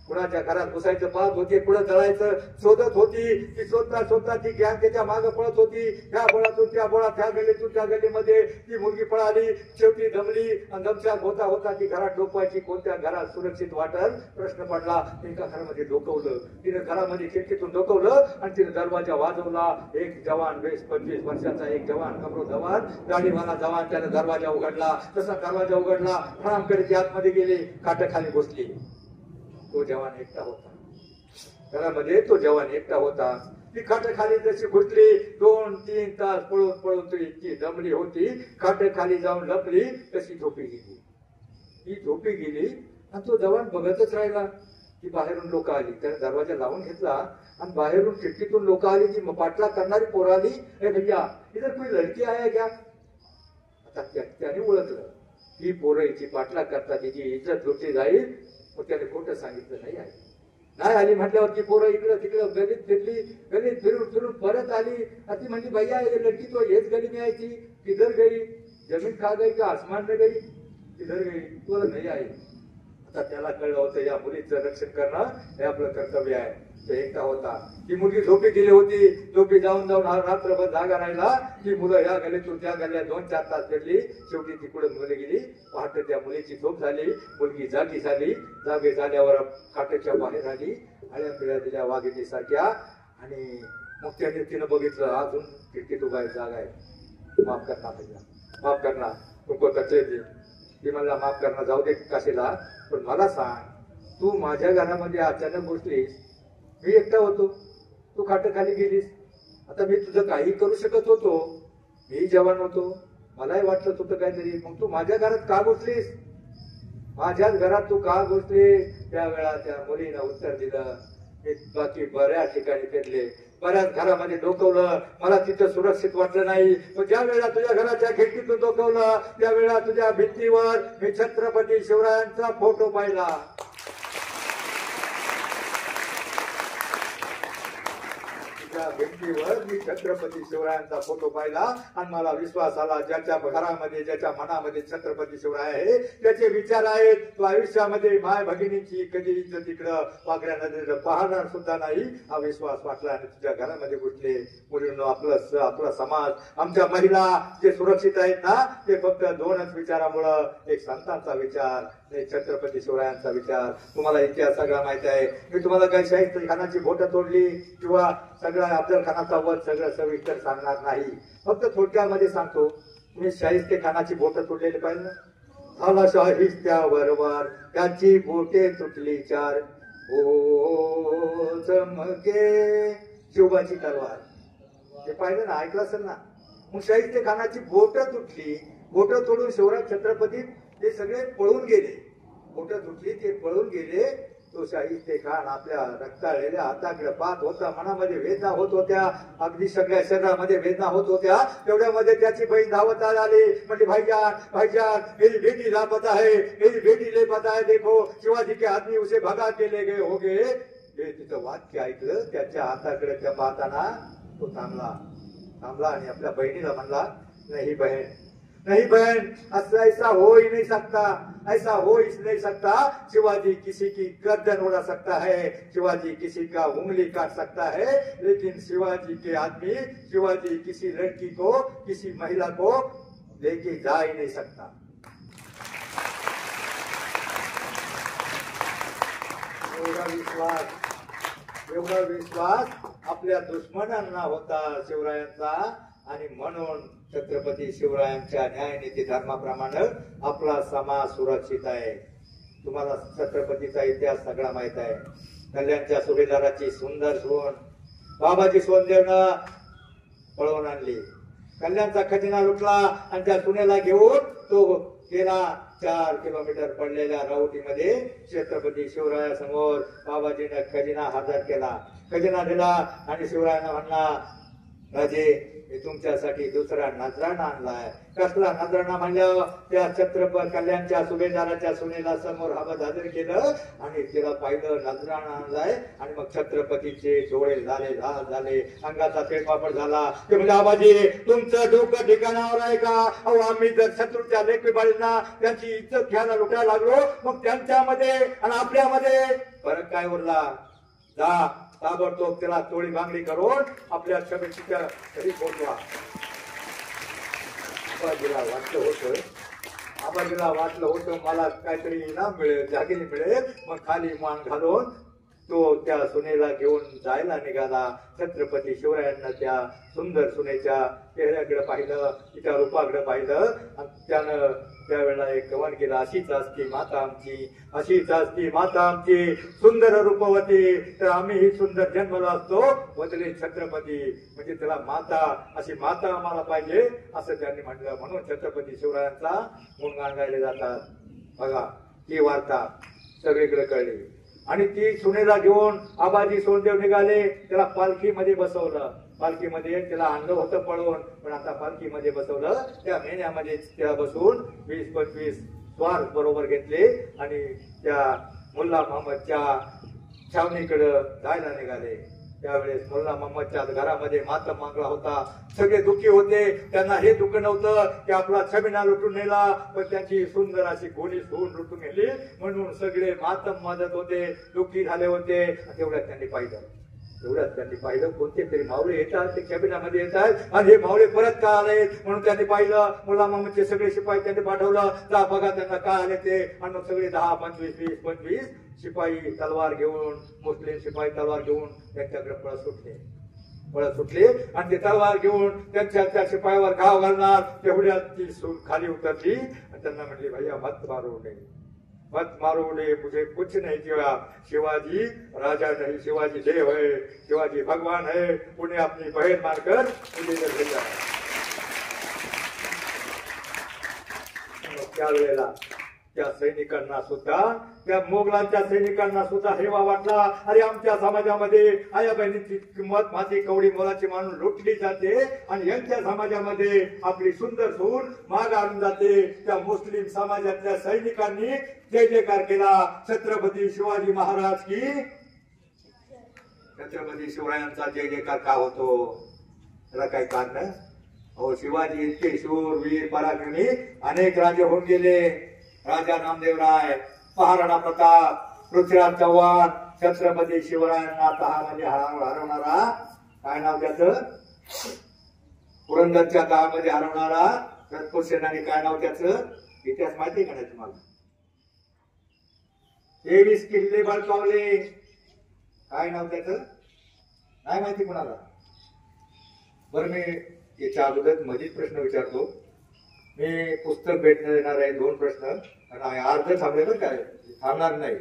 कुणाच्या घरात घुसायचं पाहत होती, पुढे जळायचं शोधत होती. ती शोधता ती गॅंग त्याच्या मागे पळत होती. ह्या बोळातून त्या बोळात, ह्या गल्लीतून त्या गल्लीमध्ये ती मुलगी पळाली. शेवटी दमली, आणि दमछाक होता होता ती घरात डोकवायची. कोणत्या घरात सुरक्षित वाटल प्रश्न पडला. एका घरामध्ये डोकवलं तिने, घरामध्ये खिडकीतून डोकवलं, आणि तिने दरवाजा वाजवला. एक जवान, 20-25 वर्षाचा एक जवान, कमरो जवान, दाढीवाला जवान, त्याने दरवाजा उघडला. तसा दरवाजा उघडला, फळांकडे ती आतमध्ये गेली, खाटाखाली बसली. तो जवान एकटा होता घरामध्ये, तो जवान एकटा होता. ती खाट खाली जशी घुसली 2-3 तास पळून पळून तरी इतकी दमली होती, खाट खाली जाऊन लपली तशी झोपी गेली. ही झोपी गेली आणि तो जवान बघतच राहिला की बाहेरून लोक आली. त्याने दरवाजा लावून घेतला आणि बाहेरून खिडकीतून लोक आली की पाठला करणारी पोर आली. हे भैया इधर कोई लडकी आहे क्या? आता त्याने ओळखलं ही पोरं हिची पाठला करतात, हिची इज्जत लुटली जाईल. मग त्याने खोटं सांगितलं नाही आली म्हटल्यावर ती पोरं इकडं तिकडं गलीत फिरली, गलीत फिरून फिरून परत आली. ती म्हणली भैया ये लड़की तो हेच गली में आई थी, किधर गई? जमीन खा गई का आसमान में गई? किधर गई? तुला नाही आई. आता त्याला कळलं होतं या मुलीचं रक्षण करणं हे आपलं कर्तव्य आहे. तो एकटा होता. ती मुलगी झोपी गेली होती. झोपी जाऊन जाऊन हा रात्रभर जागा राहिला. ती मुलं या गलीतून त्या गल्ल्या 2-4 तास फिरली. शेवटी तिकडून मुलं गेली. पहाटे त्या मुलीची झोप झाली. मुलगी जागी झाली. जागे झाल्यावर खाटेच्या बाहेर आली, आळ्या पिळ्या दिल्या वाघिणीसारख्या. आणि मग त्याने तिनं बघितलं अजून खिडकीत उभा आहे, जागा आहे. माफ करना भैया, माफ करना, तुमको तकलीफ दी. ती मला माफ करणं जाऊ दे कशाला, पण मला सांग, तू माझ्या घरामध्ये अचानक घुसलीस, मी एकटा होतो, तू खाट खाली गेलीस. आता मी तुझं काही करू शकत होतो, मी जवान होतो, मलाही वाटत होतं काहीतरी. मग तू माझ्या घरात का घुसलीस? माझ्याच घरात तू का घुसली? त्यावेळा त्या मुलीनं उत्तर दिलं, मी बाकी बऱ्याच ठिकाणी फिरले, बऱ्याच घरामध्ये डोकवलं, मला तिथं सुरक्षित वाटलं नाही. पण ज्या वेळा तुझ्या घराच्या खिडकीतून डोकवलं त्यावेळा तुझ्या भिंतीवर मी छत्रपती शिवरायांचा फोटो पाहिला. भिंतीवर मी छत्रपती शिवरायांचा फोटो पाहिला आणि मला विश्वास आला, ज्याच्या घरामध्ये ज्याच्या मनामध्ये छत्रपती शिवराय आहे त्याचे विचार आहेत. तो आयुष्यामध्ये माय भगिनीची कधी इज्जत तिकडं वागड्या नजरेनं पाहणार सुद्धा नाही, हा विश्वास वाटला. आणि तुझ्या घरामध्ये घुसले. मुलींनो, आपला समाज, आमच्या महिला जे सुरक्षित आहेत ना, ते फक्त 2च विचारामुळं, एक संतांचा विचार, एक छत्रपती शिवरायांचा विचार. तुम्हाला इतिहास सगळा माहिती आहे. मी तुम्हाला काही शाहिद खानाची बोटं तोडली किंवा सगळं अफजल खानाचा वध सगळं सविस्तर सांगणार नाही, फक्त थोडक्यामध्ये सांगतो. तुम्ही शाहिस्ते खानाची बोटं तोडलेली पाहिजे ना. झाला शाहिस्त्याबरोबर त्याची बोटे तुटली 4, ओ चमके शिवबाची तलवार. हे पाहिलं ना, ऐकलं असेल ना. मग शाहिस्ते खानाची बोटं तुटली, बोटं तोडून शिवराय छत्रपती ते सगळे पळून गेले. बोटं तुटली, ते पळून गेले. तो शाहिस्ते खान आपल्या रक्ताळलेल्या हाताकडे पाहत होता. मनामध्ये वेदना होत होत्या, अगदी सगळ्या शरीरामध्ये वेदना होत होत्या. तेवढ्यामध्ये त्याची बहीण धावत आली, म्हणजे भाईजान भाईजान मेरी बेटी लापता है, मेरी बेटी लापता है, देखो शिवाजी के आदमी उसे भगा के ले गए हो गए. हे तिचं वाक्य ऐकलं. त्याच्या हाताकडे त्या पाहताना तो थांबला आणि आपल्या बहिणीला म्हणला, नाही बहन, नहीं बहन, ऐसा हो ही नहीं सकता, ऐसा हो ही नहीं सकता. शिवाजी किसी की गर्दन उड़ा सकता है, शिवाजी किसी का उंगली काट सकता है, लेकिन शिवाजी के आदमी, शिवाजी किसी लड़की को, किसी महिला को लेके जा ही नहीं सकता. एवढा विश्वास आपल्या दुश्मनांना होता शिवरायांचा. आणि म्हणून छत्रपती शिवरायांच्या न्यायनीती धर्माप्रमाणे आपला समाज सुरक्षित आहे. तुम्हाला छत्रपतीचा इतिहास सगळा माहित आहे. कल्याणच्या सुभेदाराची सुंदर सून बाबाजी सोनदेवनं पळवून आणली. कल्याणचा खजिना लुटला आणि त्या सुनेला घेऊन तो गेला 4 किलोमीटर पडलेल्या राऊटीमध्ये. छत्रपती शिवरायासमोर बाबाजीने खजिना हजर केला, खजिना दिला आणि शिवरायांना म्हणला, राजे मी तुमच्यासाठी दुसरा नजराणा आणलाय. कसला नजराणा म्हणल्यावर त्या छत्रपती कल्याणच्या सुभेदाराच्या सुनेला समोर हजर केलं आणि तिला पाहिलं, नजराणा आणलाय. आणि मग छत्रपतीचे डोळे झाले, अंगाचा फेरफापड झाला. ते म्हणजे आबाजी तुमचं डोकं ठिकाणावर आहे का? अहो आम्ही जर शत्रूच्या लेखबाळींना त्यांची इज्जत घ्यायला लुटायला लागलो, मग त्यांच्यामध्ये आणि आपल्यामध्ये फरक काय उरला? जा ताबडतोब त्याला चोळी बांगडी करून आपल्या छत्रपतीच्या घरी पोहोचवा. आबाजीला वाटलं होतं मला काहीतरी इनाम मिळेल, जागिरी मिळेल. मग खाली मान घालून तो त्या सुनेला घेऊन जायला निघाला. छत्रपती शिवरायांना त्या सुंदर सुनेच्या चेहऱ्याकडे पाहिलं, तिच्या रूपाकडे पाहिलं आणि त्यानं त्यावेळेला एक कवन केलं, अशीच असती माता आमची, अशीच असती माता आमची, सुंदर रूपवती, तर आम्हीही सुंदर जन्मलो असतो, बदले छत्रपती म्हणजे त्याला माता, अशी माता आम्हाला पाहिजे असं त्यांनी म्हटलं. म्हणून छत्रपती शिवरायांचा गुणगान गायले जातात. बघा ही वार्ता सगळीकडे कळली. आणि ती सुनेला घेऊन आबाजी सोनदेव निघाले. त्याला पालखीमध्ये बसवलं, पालखीमध्ये त्याला आणलं होतं पळवून, पण आता पालखीमध्ये बसवलं. त्या मेण्यामध्ये त्याला बसवून 20-25 स्वार बरोबर घेतले आणि त्या मुल्ला महम्मदच्या छावणीकडे जायला निघाले. त्यावेळेस मुल्ला महम्मदच्या घरामध्ये मातम मागला होता. सगळे दुःखी होते. त्यांना हे दुःख नव्हतं की आपला छबिना लुटून नेला, पण त्यांची सुंदर अशी गोली सून लुटून नेली, म्हणून सगळे मातम माजत होते, दुःखी झाले होते. तेवढ्यात त्यांनी पाहिलं कोणते तरी मावळे येतात, ते कॅबिनामध्ये येतात आणि हे मावळे परत का आले म्हणून त्यांनी पाहिलं. मुल्ला महम्मदचे सगळे शिपाई त्यांनी पाठवलं, जा बघा त्यांना काय आले ते. आणि मग सगळे 10-25 शिपाई तलवार घेऊन, मुस्लिम शिपाई तलवार घेऊन त्यांच्याकडे पळत सुटले आणि ते तलवार घेऊन त्यांच्या त्या शिपायावर घाव घालणार. तेवढ्यात ती सून खाली उतरली आणि त्यांना म्हणली, भैया मत मारो ने मुझे कुछ नहीं किया, शिवाजी राजा नहीं, शिवाजी देव है, शिवाजी भगवान है, उन्हें अपनी बहन मानकर मुझे इधर भेजा है. त्यावेळेला त्या सैनिकांना सुद्धा, त्या मोगलांच्या सैनिकांना सुद्धा हेवा वाटला. अरे आमच्या समाजामध्ये आया बहिणीची किंमत माझी कवडी मोलाची मानून लुटली जाते आणि यांच्या समाजामध्ये आपली सुंदर सून माग आणून जाते. त्या मुस्लिम समाजातल्या सैनिकांनी जय जयकार केला. छत्रपती शिवाजी महाराज की, छत्रपती शिवरायांचा जय जयकार का होतो त्याला काही कारण? हो, शिवाजी इतके शूर वीर पराक्रमी अनेक राजे होऊन गेले. राजा नामदेवराय, महाराणा प्रताप, पृथ्वीराज चव्हाण, छत्रपती शिवरायांना तहामध्ये हरवणारा, काय नाव त्याचं, पुरंदरच्या तहामध्ये हरवणारा रत्नपूर सेनानी, काय नाव त्याचं, इतिहास माहिती का नाही तुम्हाला? 23 किल्ले बळकावले, काय नाव त्याचं, नाही माहिती कोणाला? बरं, मी याच्या अगोदर मधीच प्रश्न विचारतो. मी पुस्तक भेटण्यात येणार आहे 2 प्रश्न आणि अर्ध थांबले बरं काय, थांबणार नाही.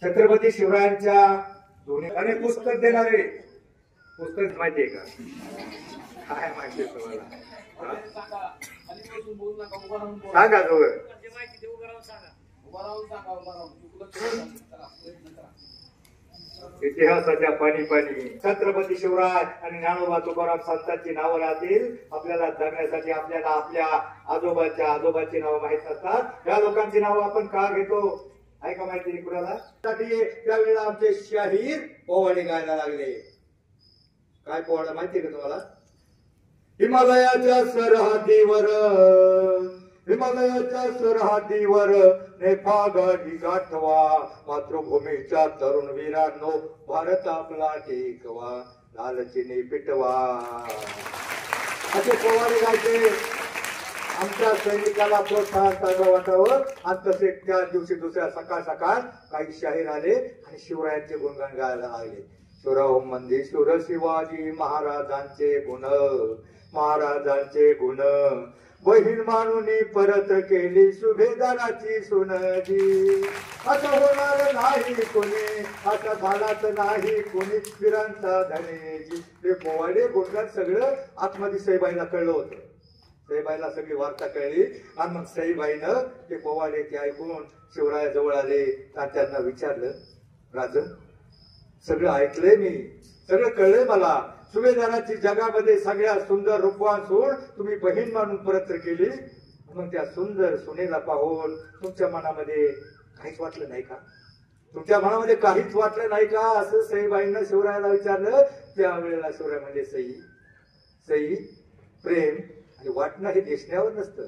छत्रपती शिवरायांच्या दोन्ही आणि पुस्तक देणारे, पुस्तक माहितीये का, काय माहितीये तुम्हाला? सांगा जवळ. इतिहासाच्या पाणी छत्रपती शिवराय आणि ज्ञानोबा तुकाराम संतांची नावं राहतील आपल्याला जगण्यासाठी. आपल्याला आपल्या आजोबाची नावं माहित नसतात. या लोकांची नावं आपण का घेतो आहे का माहिती कुणाला? त्यावेळेला आमचे शाहीर पोवाडे गायला लागले. काय पोवाडा माहितीये का तुम्हाला? हिमालयाच्या सरहद्दीवर नेफागडी गाठवा, मातृभूमीच्या तरुण वीरांनो भारत आपला टेकवा, लालचीने पिटवा, असे पोवाडे गायचे. आमच्या सैनिकाला प्रोत्साहन चांगलं वाटावं आणि तसे त्या दिवशी दुसऱ्या सकाळ काही शाहीर आले आणि शिवरायांचे गुणगान गायला लागले. शिवराव मंदिर शूर शिवाजी महाराजांचे गुण, बहीण मानुनी परत केली सुभेदाराची सुनजी. असं होणार नाही कोणी, असं झालाच नाही कोणी वीरांचा धनेजी. ते पोवाडे गुणगान सगळं आतमध्ये सईबाईला कळलं होतं. सईबाईला सगळी वार्ता कळली आणि मग सईबाईनं ते पोवाडे ते ऐकून शिवरायाजवळ आले. त्यांना विचारलं, राजन सगळं ऐकलंय मी, सगळं कळलंय मला, सुभेदाराची जगामध्ये सगळ्यात सुंदर रूपवान सून तुम्ही बहीण मानून परत केली, मग त्या सुंदर सुनेला पाहून तुमच्या मनामध्ये काहीच वाटलं नाही का? तुमच्या मनामध्ये काहीच वाटलं नाही का? असं सईबाईनं शिवरायाला विचारलं. त्यावेळेला शिवराय म्हणजे सई प्रेम आणि वाटणं हे दिसण्यावर नसतं,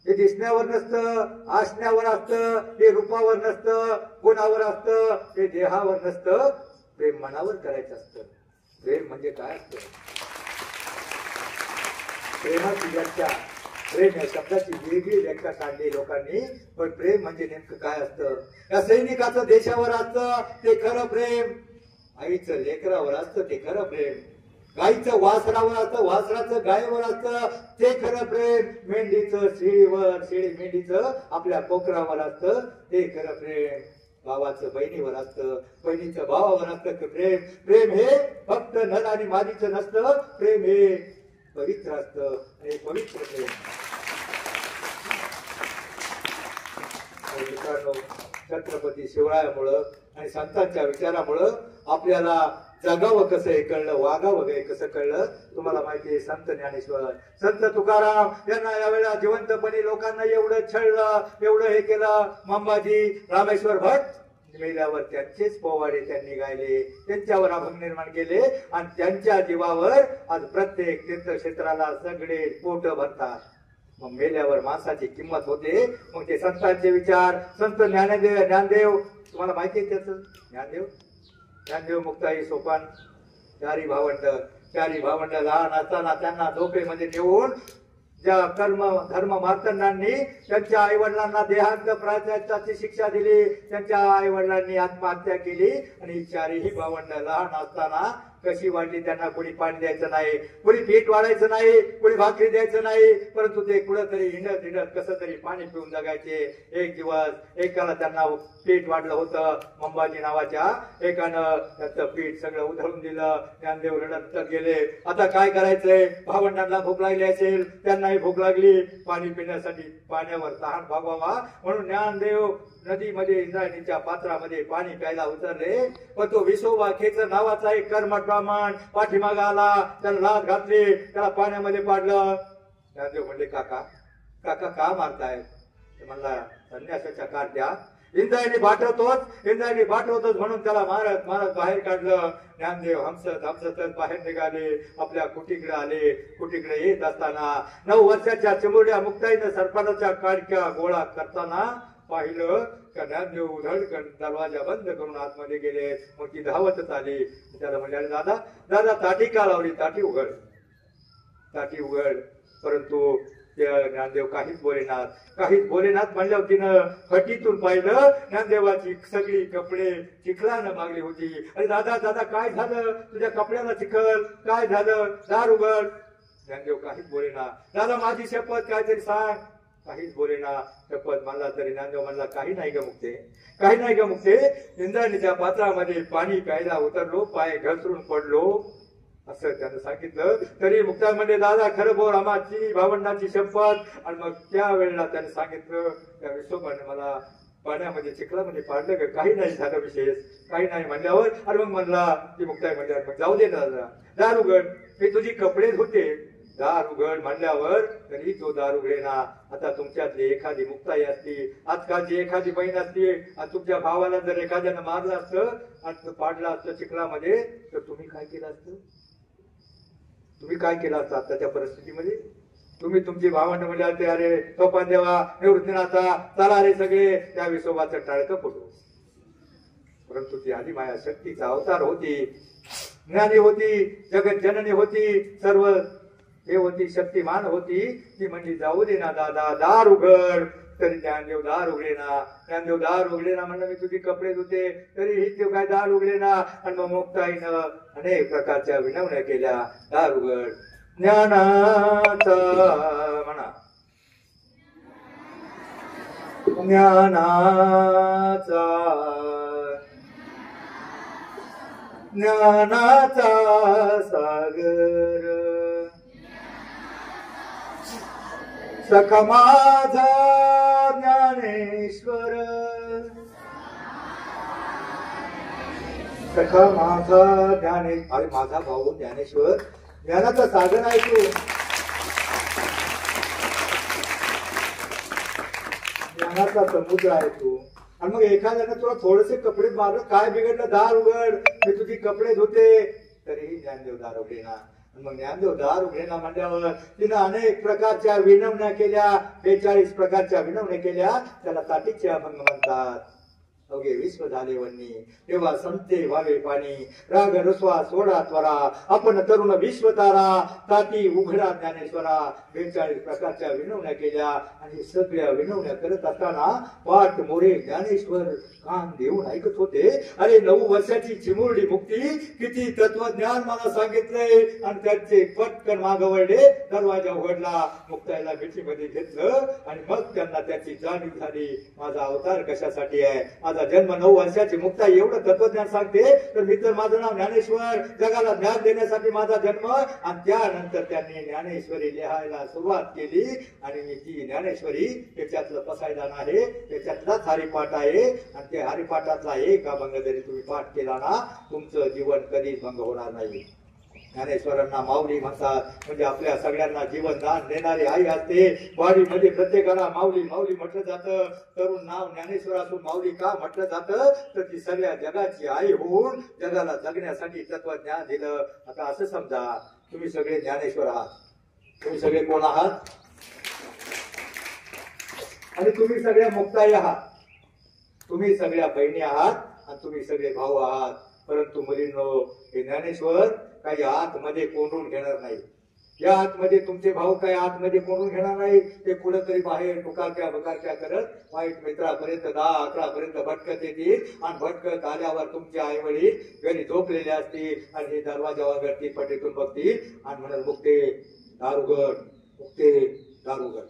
हे दिसण्यावर नसतं, आसण्यावर असतं, हे रूपावर नसतं, गुणावर असतं, हे देहावर नसतं, प्रेम मनावर करायचं असतं. प्रेम म्हणजे काय असतं? प्रेमाची व्याख्या प्रेम या शब्दाची वेगळी व्याख्या काढली लोकांनी. पण प्रेम म्हणजे नेमकं काय असतं? या सैनिकाचं देशावर असतं ते खरं प्रेम, आईचं लेकरावर असतं ते खरं प्रेम, गाईचं वासरावर असतं, वासराचं गायीवर असतं ते खरं प्रेम, मेंढीचं शेळीवर, शेळी मेंढीचं आपल्या कोकरावर असतं ते खरं प्रेम, भावाचं बहिणीवर असतं, बहिणीचं भावावर असतं प्रेम. प्रेम हे फक्त नर आणि मादीचं नसतं, प्रेम हे पवित्र असतं आणि पवित्र प्रेम. मित्रांनो, छत्रपती शिवरायामुळं आणि संतांच्या विचारामुळं आपल्याला जगावं कसं हे कळलं, वागावं हे कसं कळलं. तुम्हाला माहिती आहे, संत ज्ञानेश्वर, संत तुकाराम यांना यावेळेला जिवंतपणे लोकांना एवढं छळलं, एवढं हे केलं. मंबाजी रामेश्वर भट मेल्यावर त्यांचेच पोवाडे त्यांनी गायले, त्यांच्यावर अभंग निर्माण केले आणि त्यांच्या जीवावर आज प्रत्येक तीर्थक्षेत्राला सगळे पोट भरतात. मग मेल्यावर माणसाची किंमत होते. मग ते संतांचे विचार, संत ज्ञानदेव तुम्हाला माहिती आहे त्याचं, ज्ञानदेव मुक्ताई सोपान, चारी भावंड लहान असताना त्यांना झोपेमध्ये नेऊन ज्या धर्म मार्तंडांनी त्यांच्या आई वडिलांना देहांत प्रायश्चित्ताची शिक्षा दिली, त्यांच्या आई वडिलांनी आत्महत्या केली आणि चारही भावंड लहान असताना कशी वाढली, त्यांना कोणी पाणी द्यायचं नाही, कोणी पीठ वाढायचं नाही, कोणी भाकरी द्यायचं नाही, परंतु ते कुठंतरी हिंडत कसं तरी पाणी पिऊन जगायचे. एक दिवस एकाला त्यांना पीठ वाढलं होतं, मंबाजी नावाच्या एकानं त्याचं पीठ सगळं उधळून दिलं. ज्ञानदेव रडत गेले, आता काय करायचंय, भावंडांना भूक लागली असेल, त्यांनाही भूक लागली, पाणी पिण्यासाठी पाण्यावर तहान भागवावा म्हणून ज्ञानदेव नदीमध्ये इंद्रायणीच्या पात्रामध्ये पाणी प्यायला उतरले. पण तो विसोबा खेचर नावाचा एक कर्मठ ब्राह्मण पाठीमागा आला, त्याला लाथ घातली, त्याला पाण्यामध्ये पाडलं. ज्ञानदेव म्हणले, काका काका का मारताय? म्हणला, संन्यासाच्या कार्ट्या इंद्रायणी बाटवतोच म्हणून त्याला मारत बाहेर काढलं. ज्ञानदेव हमसत बाहेर निघाले, आपल्या कुटीकडे आले. कुटीकडे येत असताना 9 वर्षाच्या चिमुरड्या मुक्ताईनं सरपणाच्या काडक्या गोळा करताना पाहिलं का ज्ञानदेव उधळकन दरवाजा बंद करून आतमध्ये गेले. मग ती धावतच आली. त्याला म्हणाले, दादा ताटी का लावली? ताटी उघड. परंतु ज्ञानदेव काहीच बोलेनात म्हणल्यावर तिनं फटीतून पाहिलं, ज्ञानदेवाची सगळी कपडे चिखलानं मागली होती. अरे दादा काय झालं? तुझ्या कपड्याला चिखल काय झालं? दार उघड. ज्ञानदेव काहीच बोलेना. दादा माझी शपथ काहीतरी सांग. काहीच बोलेना. शपथ म्हणला तरी ज्ञानदेव म्हणला, काही नाही ग मुक्ते, इंद्रायणीच्या पात्रामध्ये पाणी प्यायला उतरलो, पाय घसरून पडलो असं त्यानं सांगितलं. तरी मुक्ता म्हणजे, दादा खरं बोल, आम्हाची भावंडाची शपथ. आणि मग त्या वेळेला त्याने सांगितलं, त्या विश्वभाने मला पाण्यामध्ये चिखलामध्ये पाडलं का? काही नाही झालं विशेष, काही नाही म्हणल्यावर अरे मग म्हणला ती मुक्ताई म्हणल्यावर, मग जाऊ दे ना दादा, दार उघड, मी तुझी कपडे धुते. दार उघड म्हणल्यावर तरी तो दार उघडेना. आता तुमच्यातली एखादी मुक्ताई असती, आजकालची एखादी बहीण असती आणि तुमच्या भावाला जर एखाद्यानं मारलं असतं आणि पाडलं असतं चिखलामध्ये, तर तुम्ही काय केलं असतं? आता त्या परिस्थितीमध्ये? तुम्ही तुमची भावंड म्हणजे अरे सोपान देवा, निवृत्तीनाथा, चला रे सगळे त्या विसोबाचं टाळकं फुटू. परंतु ती आधी माया शक्तीचा अवतार होती, ज्ञानी होती, जगत जननी होती, सर्व हे होती, शक्तिमान होती. ती म्हणजे, जाऊ दे ना दादा, दार उघड. तरी ज्ञानदेव दार उघडेना म्हणलं, मी तुझी कपडे धुते, तरीही ते काय दार उघडेना. आणि मग मुक्ताईनं अनेक प्रकारच्या विनवण्या केल्या, दार उघड. ज्ञानाचा म्हणा, ज्ञानाचा सागर सखा माझा ज्ञानेश्वर, सखा माझा अरे माझा भाऊ ज्ञानेश्वर, ज्ञानाचा सागर आहे तू, ज्ञानाचा समुद्र आहे तू. आणि मग एखाद्यानं तुला थोडेसे कपडे मारलं, काय बिघडलं? दार उघड, मी तुझी कपडे धुते. तरीही ज्ञानदेव दार उघडेना. मग ज्ञानदेव दार उघडेना म्हणल्यावर तिनं अनेक प्रकारच्या विनवण्या केल्या, 42 प्रकारच्या विनवण्या केल्या. त्याला ताटीचे अभंग म्हणतात. अवघे विश्व झाले वन्नी, तेव्हा संते व्हावे पाणी, राग रस्वा सोडा त्वरा, आपण तरुण विश्व तारा, ताती उघडा ज्ञानेश्वरा. 42 प्रकारच्या विनवण्या केल्या आणि सगळ्या विनवण्या करत असताना पाठ मोरे ज्ञानेश्वर कान देऊन ऐकत होते. अरे 9 वर्षाची चिमुरडी मुक्ती, किती तत्वज्ञान मला सांगितलंय. आणि त्यांचे पटकन मागवडले, दरवाजा उघडला, मुक्ताईला मिठीमध्ये घेतलं आणि मग त्यांना त्याची जाणीव झाली, माझा अवतार कशासाठी आहे. माझा जन्म 9 वर्षाची मुक्ताई एवढं तत्वज्ञान सांगते, तर मी तर माझं नाव ज्ञानेश्वर, जगाला ज्ञान देण्यासाठी माझा जन्म. आणि त्यानंतर त्यांनी ज्ञानेश्वरी लिहायला सुरुवात केली. आणि मी ती ज्ञानेश्वरी त्याच्यातलं पसायदान आहे, त्याच्यातलाच हरिपाठ आहे. आणि त्या हरिपाठातला एक अभंग जरी तुम्ही पाठ केला ना, तुमचं जीवन कधीच भंग होणार नाही. ज्ञानेश्वरांना माऊली म्हणतात, म्हणजे आपल्या सगळ्यांना जीवनदान देणारी आई असते. वाडीमध्ये प्रत्येकाला माऊली माऊली म्हटलं जातं. तरुण नाव ज्ञानेश्वर असून माऊली का म्हटलं जातं, तर ती सगळ्या जगाची आई होऊन जगाला जगण्यासाठी तत्वज्ञान दिलं. आता असं समजा, तुम्ही सगळे ज्ञानेश्वर आहात. तुम्ही सगळे कोण आहात? आणि तुम्ही सगळ्या मुक्ताई आहात, तुम्ही सगळ्या बहिणी आहात आणि तुम्ही सगळे भाऊ आहात. परंतु मुलींनो, हे ज्ञानेश्वर काही आतमध्ये कोंडून घेणार नाही. या आतमध्ये तुमचे भाऊ काही आतमध्ये कोंडून घेणार नाही. ते कुठेतरी बाहेर टुकारक्या बकारक्या करत वाईट मित्रापर्यंत 10-11 पर्यंत भटकत येतील. आणि भटकत आल्यावर तुमचे आई वडील घरी झोपलेले असतील आणि हे दरवाजावर पटीतून बघतील आणि म्हणत मुक्ते दार उघड, मुक्ते दार उघड.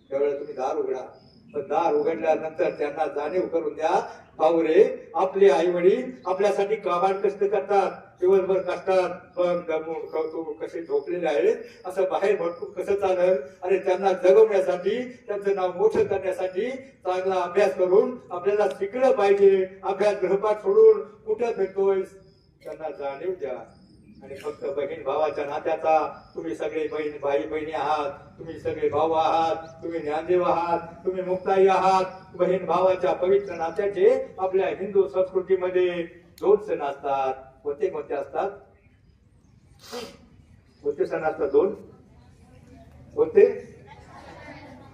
त्यावेळेला तुम्ही दार उघडा, पण दार उघडल्यानंतर त्यांना जाणीव करून द्या, भाऊ रे, आपले आई वडील आपल्यासाठी काबाड कष्ट करतात, दिवसभर कष्टात पण दमून कौतुक कसे झोपलेले आहेत, असं बाहेर भटकून कसं चालेल. अरे त्यांना जगवण्यासाठी, त्यांचं नाव मोठं करण्यासाठी चांगला अभ्यास करून आपल्याला शिकलं पाहिजे. अभ्यास गृहपाठ सोडून कुठं फिरतोय, त्यांना जाणीव द्या. आणि फक्त बहीण भावाच्या नात्याचा, तुम्ही सगळे भाई बहिणी आहात, तुम्ही सगळे भाऊ आहात, तुम्ही ज्ञानदेव आहात, तुम्ही मुक्ताई आहात. बहीण भावाच्या पवित्र नात्याचे आपल्या हिंदू संस्कृतीमध्ये 2 सण असतात. कोणते कोणते असतात? कोणते सण असतात 2? कोणते?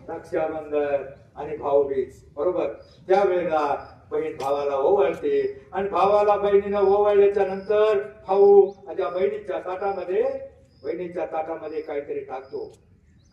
रक्षाबंधन आणि भाऊबीज. बरोबर. त्यावेळेला बहीण भावाला ओवाळते आणि भावाला बहिणीनं ओवाळल्याच्या नंतर भाऊ त्या बहिणीच्या ताटामध्ये काहीतरी टाकतो.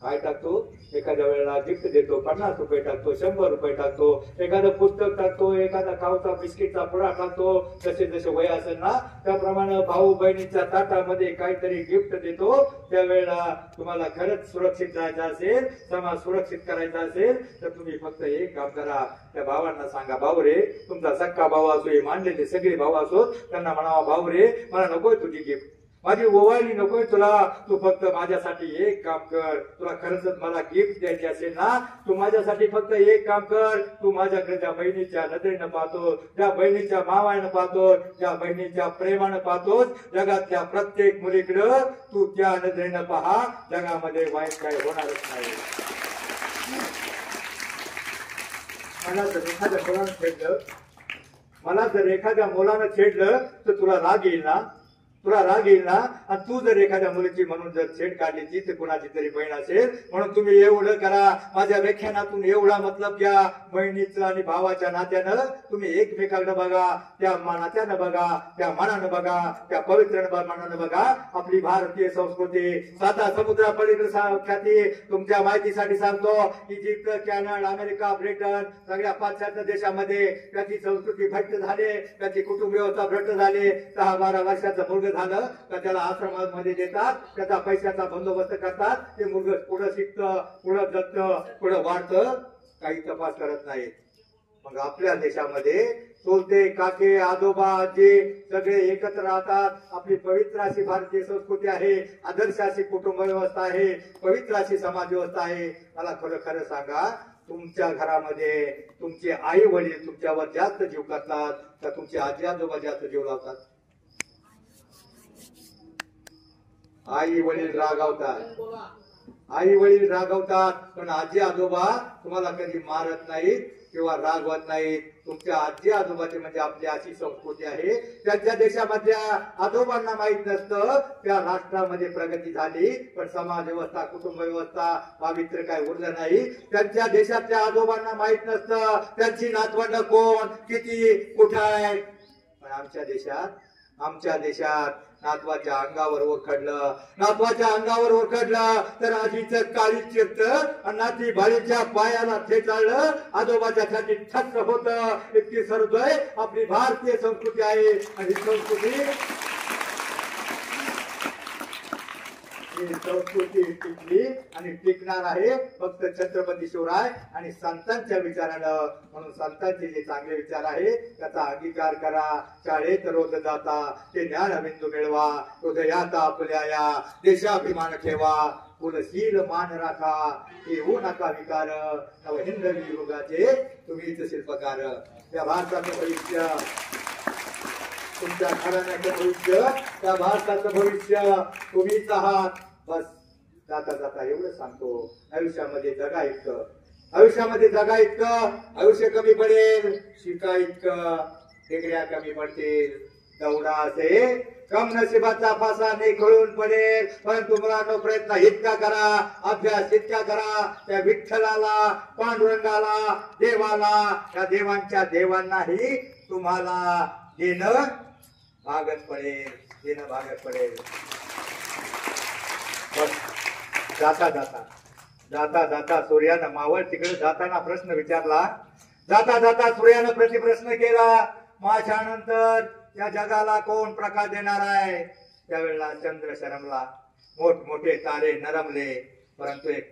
काय टाकतो? एखाद्या वेळेला गिफ्ट देतो, 50 रुपये टाकतो, 100 रुपये टाकतो, एखादं पुस्तक टाकतो, एखादा खाऊचा बिस्किटचा पुडा टाकतो. जसे जसे वय असेल ना त्याप्रमाणे भाऊ बहिणीच्या ताटामध्ये काहीतरी गिफ्ट देतो. त्यावेळेला तुम्हाला खरंच सुरक्षित राहायचं असेल, समाज सुरक्षित करायचा असेल, तर तुम्ही फक्त एक काम करा, त्या भावांना सांगा, भाऊ रे, तुमचा सक्का भाऊ असो, हे मानलेले सगळे भाऊ असो, त्यांना म्हणावा, भाऊ रे, मला नकोय तुझी गिफ्ट, माझी ओवाळणी नकोय तुला, तू फक्त माझ्यासाठी एक काम कर. तुला खरंच मला गिफ्ट द्यायची असेल ना, तू माझ्यासाठी फक्त एक काम कर. तू माझ्याकडे त्या बहिणीच्या नजरेनं पाहतो, त्या बहिणीच्या मावानं पाहतो, त्या बहिणीच्या प्रेमानं पाहतोस. जगातल्या प्रत्येक मुलीकडं तू त्या नजरेनं पहा, जगामध्ये वाईट काही होणारच नाही. मला जर एखाद्या मुलानं छेडलं तर तुला राग येईल ना, तुला राग येईल ना. आणि तू जर एखाद्या मुलीची म्हणून जर छेड काढली तर कुणाची तरी बहीण असेल म्हणून तुम्ही एवढं करा. माझ्या व्याख्यानातून एवढा मतलब घ्या, बहिणीचं आणि भावाच्या नात्यानं तुम्ही एकमेकांना बघा, त्या नात्यानं बघा, त्या मनानं बघा, त्या पवित्र मनानं बघा. आपली भारतीय संस्कृती 7 समुद्रापलीकडे ख्याती तुमच्या माहितीसाठी सांगतो. इजिप्त, कॅनडा, अमेरिका, ब्रिटन सगळ्या पाश्चात्य देशामध्ये त्याची संस्कृती भट्ट झाली, त्याची कुटुंब व्यवस्था भट्ट झाली. 10-12 वर्षाचं मुलगा झालं तर त्याला आश्रमामध्ये देतात, त्याचा पैशाचा बंदोबस्त करतात. ते मुलगा पुढे शिकतं, पुढे जगतं, पुढे वाढतं, काही तपास करत नाहीत. मग आपल्या देशामध्ये चुलते, काके, आजोबा, आजी सगळे एकत्र राहतात. आपली पवित्र अशी भारतीय संस्कृती आहे, आदर्श अशी कुटुंब व्यवस्था आहे, पवित्र अशी समाज व्यवस्था आहे. मला खरं खरं सांगा, तुमच्या घरामध्ये तुमचे आई वडील तुमच्यावर जास्त जीव करतात का तुमचे आजी आजोबा जास्त जीव लावतात? आई वडील रागावतात, आई वडील रागवतात, पण आजी आजोबा तुम्हाला कधी मारत नाहीत किंवा रागवत नाहीत. तुमच्या आजी आजोबाची म्हणजे आपली अशी संस्कृती आहे. त्यांच्या देशामधल्या आजोबांना माहित नसतं त्या राष्ट्रामध्ये प्रगती झाली, पण समाज व्यवस्था, कुटुंब व्यवस्था, पावित्र्य काय उरलं नाही. त्यांच्या देशातल्या आजोबांना माहित नसतं त्यांची नातवंड कोण, किती, कुठं आहे. पण आमच्या देशात नातवाच्या अंगावर ओरखडलं तर आजीचं काळी चिरतं आणि नाती भाडीच्या पायाला ठेचाळलं, आजोबाच्या छाती ठस होत. इतकी सरतोय आपली भारतीय संस्कृती आहे. आणि संस्कृती टिकली आणि टिकणार आहे फक्त छत्रपती शिवराय आणि संतांच्या विचारानं. म्हणून संतांचे जे चांगले विचार आहे त्याचा अंगीकार करा. शाळेत रोज जाता ते ज्ञानबिंदू मिळवा, हृदयात आपल्या या देशाभिमान ठेवा, कुलशील मान राखा, येऊ नका विकार, नवहिंदवी युगाचे तुम्हीच शिल्पकार. या भारताचं भविष्य, तुमच्या घराण्याचं भविष्य, त्या भारताचं भविष्य तुम्हीच आहात. बस जाता जाता एवढं सांगतो, आयुष्यामध्ये जगा इतकं, आयुष्य कमी पडेल, शिका इतकं, डिग्र्या कमी पडतील, दौडा असे कम नशिबाचा फासा नाही खळून पडेल. परंतु मुलांनो प्रयत्न इतका करा, अभ्यास इतका करा, त्या विठ्ठलाला, पांडुरंगाला, देवाला, त्या देवांच्या देवांनाही तुम्हाला देणं भागत पडेल. जाता जाता सूर्यानं मावळ तिकडे जाताना प्रश्न विचारला, जाता सूर्यानं प्रतिप्रश्न केला, माझ्यानंतर या जगाला कोण प्रकाश देणार आहे. त्यावेळेला चंद्र शरमला, मोठमोठे तारे नरमले, परंतु एक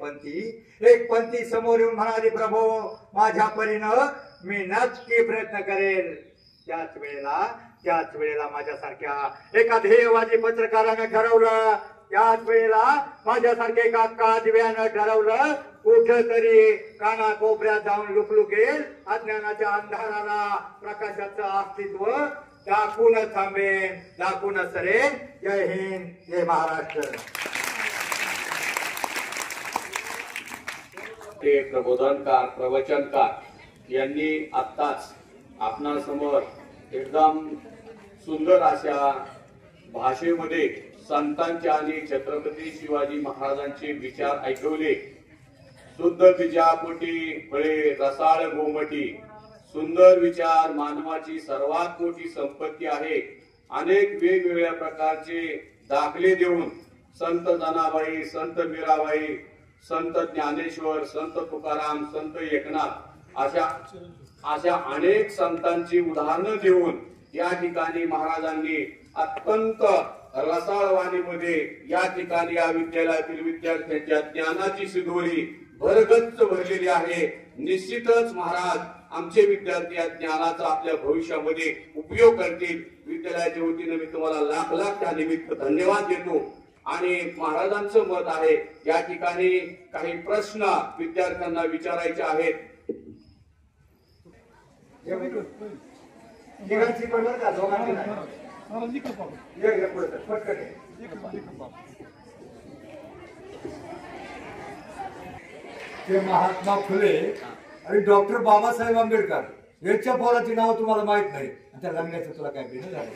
पंथी समोर येऊन म्हणाली, प्रभू माझ्या परीनं मी नक्की प्रयत्न करेल. त्याच वेळेला माझ्यासारख्या एका ध्येयवादी पत्रकारानं ठरवलं, त्याच वेळेला माझ्यासारखे एका काजव्यानं ठरवलं, कुठेतरी काना कोपऱ्यात जाऊन लुकलुकेल, अज्ञानाच्या अंधाराला प्रकाशाचं अस्तित्व दाखवून थांबेन, दाखवून सरेन. जय हिंद, जय महाराष्ट्र. ते प्रबोधनकार, प्रवचनकार यांनी आत्ताच आपणासमोर एकदम सुंदर अशा भाषेमध्ये संतांचे आणि छत्रपती शिवाजी महाराजांचे विचार ऐकवले. शुद्ध बीजापोटी फळे रसाळ गोमटी, सुंदर विचार मानवाची सर्वात मोठी संपत्ती आहे. अनेक वेगवेगळ्या प्रकारचे दाखले देऊन संत जनाबाई, संत मीराबाई, संत ज्ञानेश्वर, संत तुकाराम, संत एकनाथ अशा अनेक संतांची उदाहरणं देऊन या ठिकाणी महाराजांनी अत्यंत रसाळवाणीमध्ये या ठिकाणी या विद्यालयातील विद्यार्थ्यांच्या ज्ञानाची शिदोरी भरगच्च भरलेली आहे. निश्चितच महाराज आमचे विद्यार्थी या ज्ञानाचा आपल्या भविष्यामध्ये उपयोग करतील. विद्यालयाच्या वतीने मी तुम्हाला लाख त्या निमित्त धन्यवाद देतो. आणि महाराजांचं मत आहे, या ठिकाणी काही प्रश्न विद्यार्थ्यांना विचारायचे आहेत. ते महात्मा फुले आणि डॉक्टर बाबासाहेब आंबेडकर याच्या पोराची नाव तुम्हाला माहित नाही, त्या लग्नाचं तुला काय भेट झालं.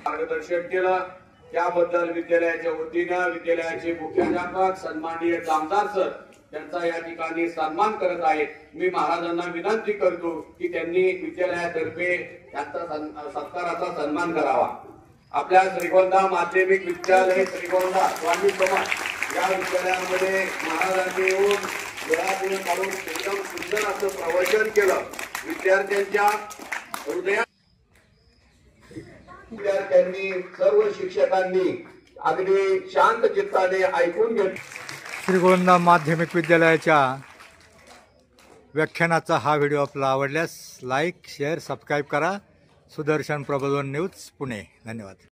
मार्गदर्शन केलं त्याबद्दल विद्यालयाच्या वतीनं विद्यालयाचे मुख्याध्यापक सन्माननीय कामदार सर त्यांचा या ठिकाणी सन्मान करत आहेत. मी महाराजांना विनंती करतो की त्यांनी विद्यालयातर्फे त्यांचा सत्काराचा सन्मान करावा. आपल्या श्रीगोंदा माध्यमिक विद्यालय श्रीगोंदा स्वामी समाज या विद्यालयामध्ये महाराजांनी येऊन वेळापूर्ण काढून एकदम सुंदर असं प्रवचन केलं. विद्यार्थ्यांच्या हृदयात विद्यार्थ्यांनी सर्व शिक्षकांनी अगदी शांत चित्ताने ऐकून घेतलं. श्रीगोंदा माध्यमिक विद्यालयाच्या व्याख्यानाचा हा व्हिडिओ आपला आवडल्यास लाईक, शेअर, सबस्क्राईब करा. सुदर्शन प्रबोधन न्यूज पुणे. धन्यवाद.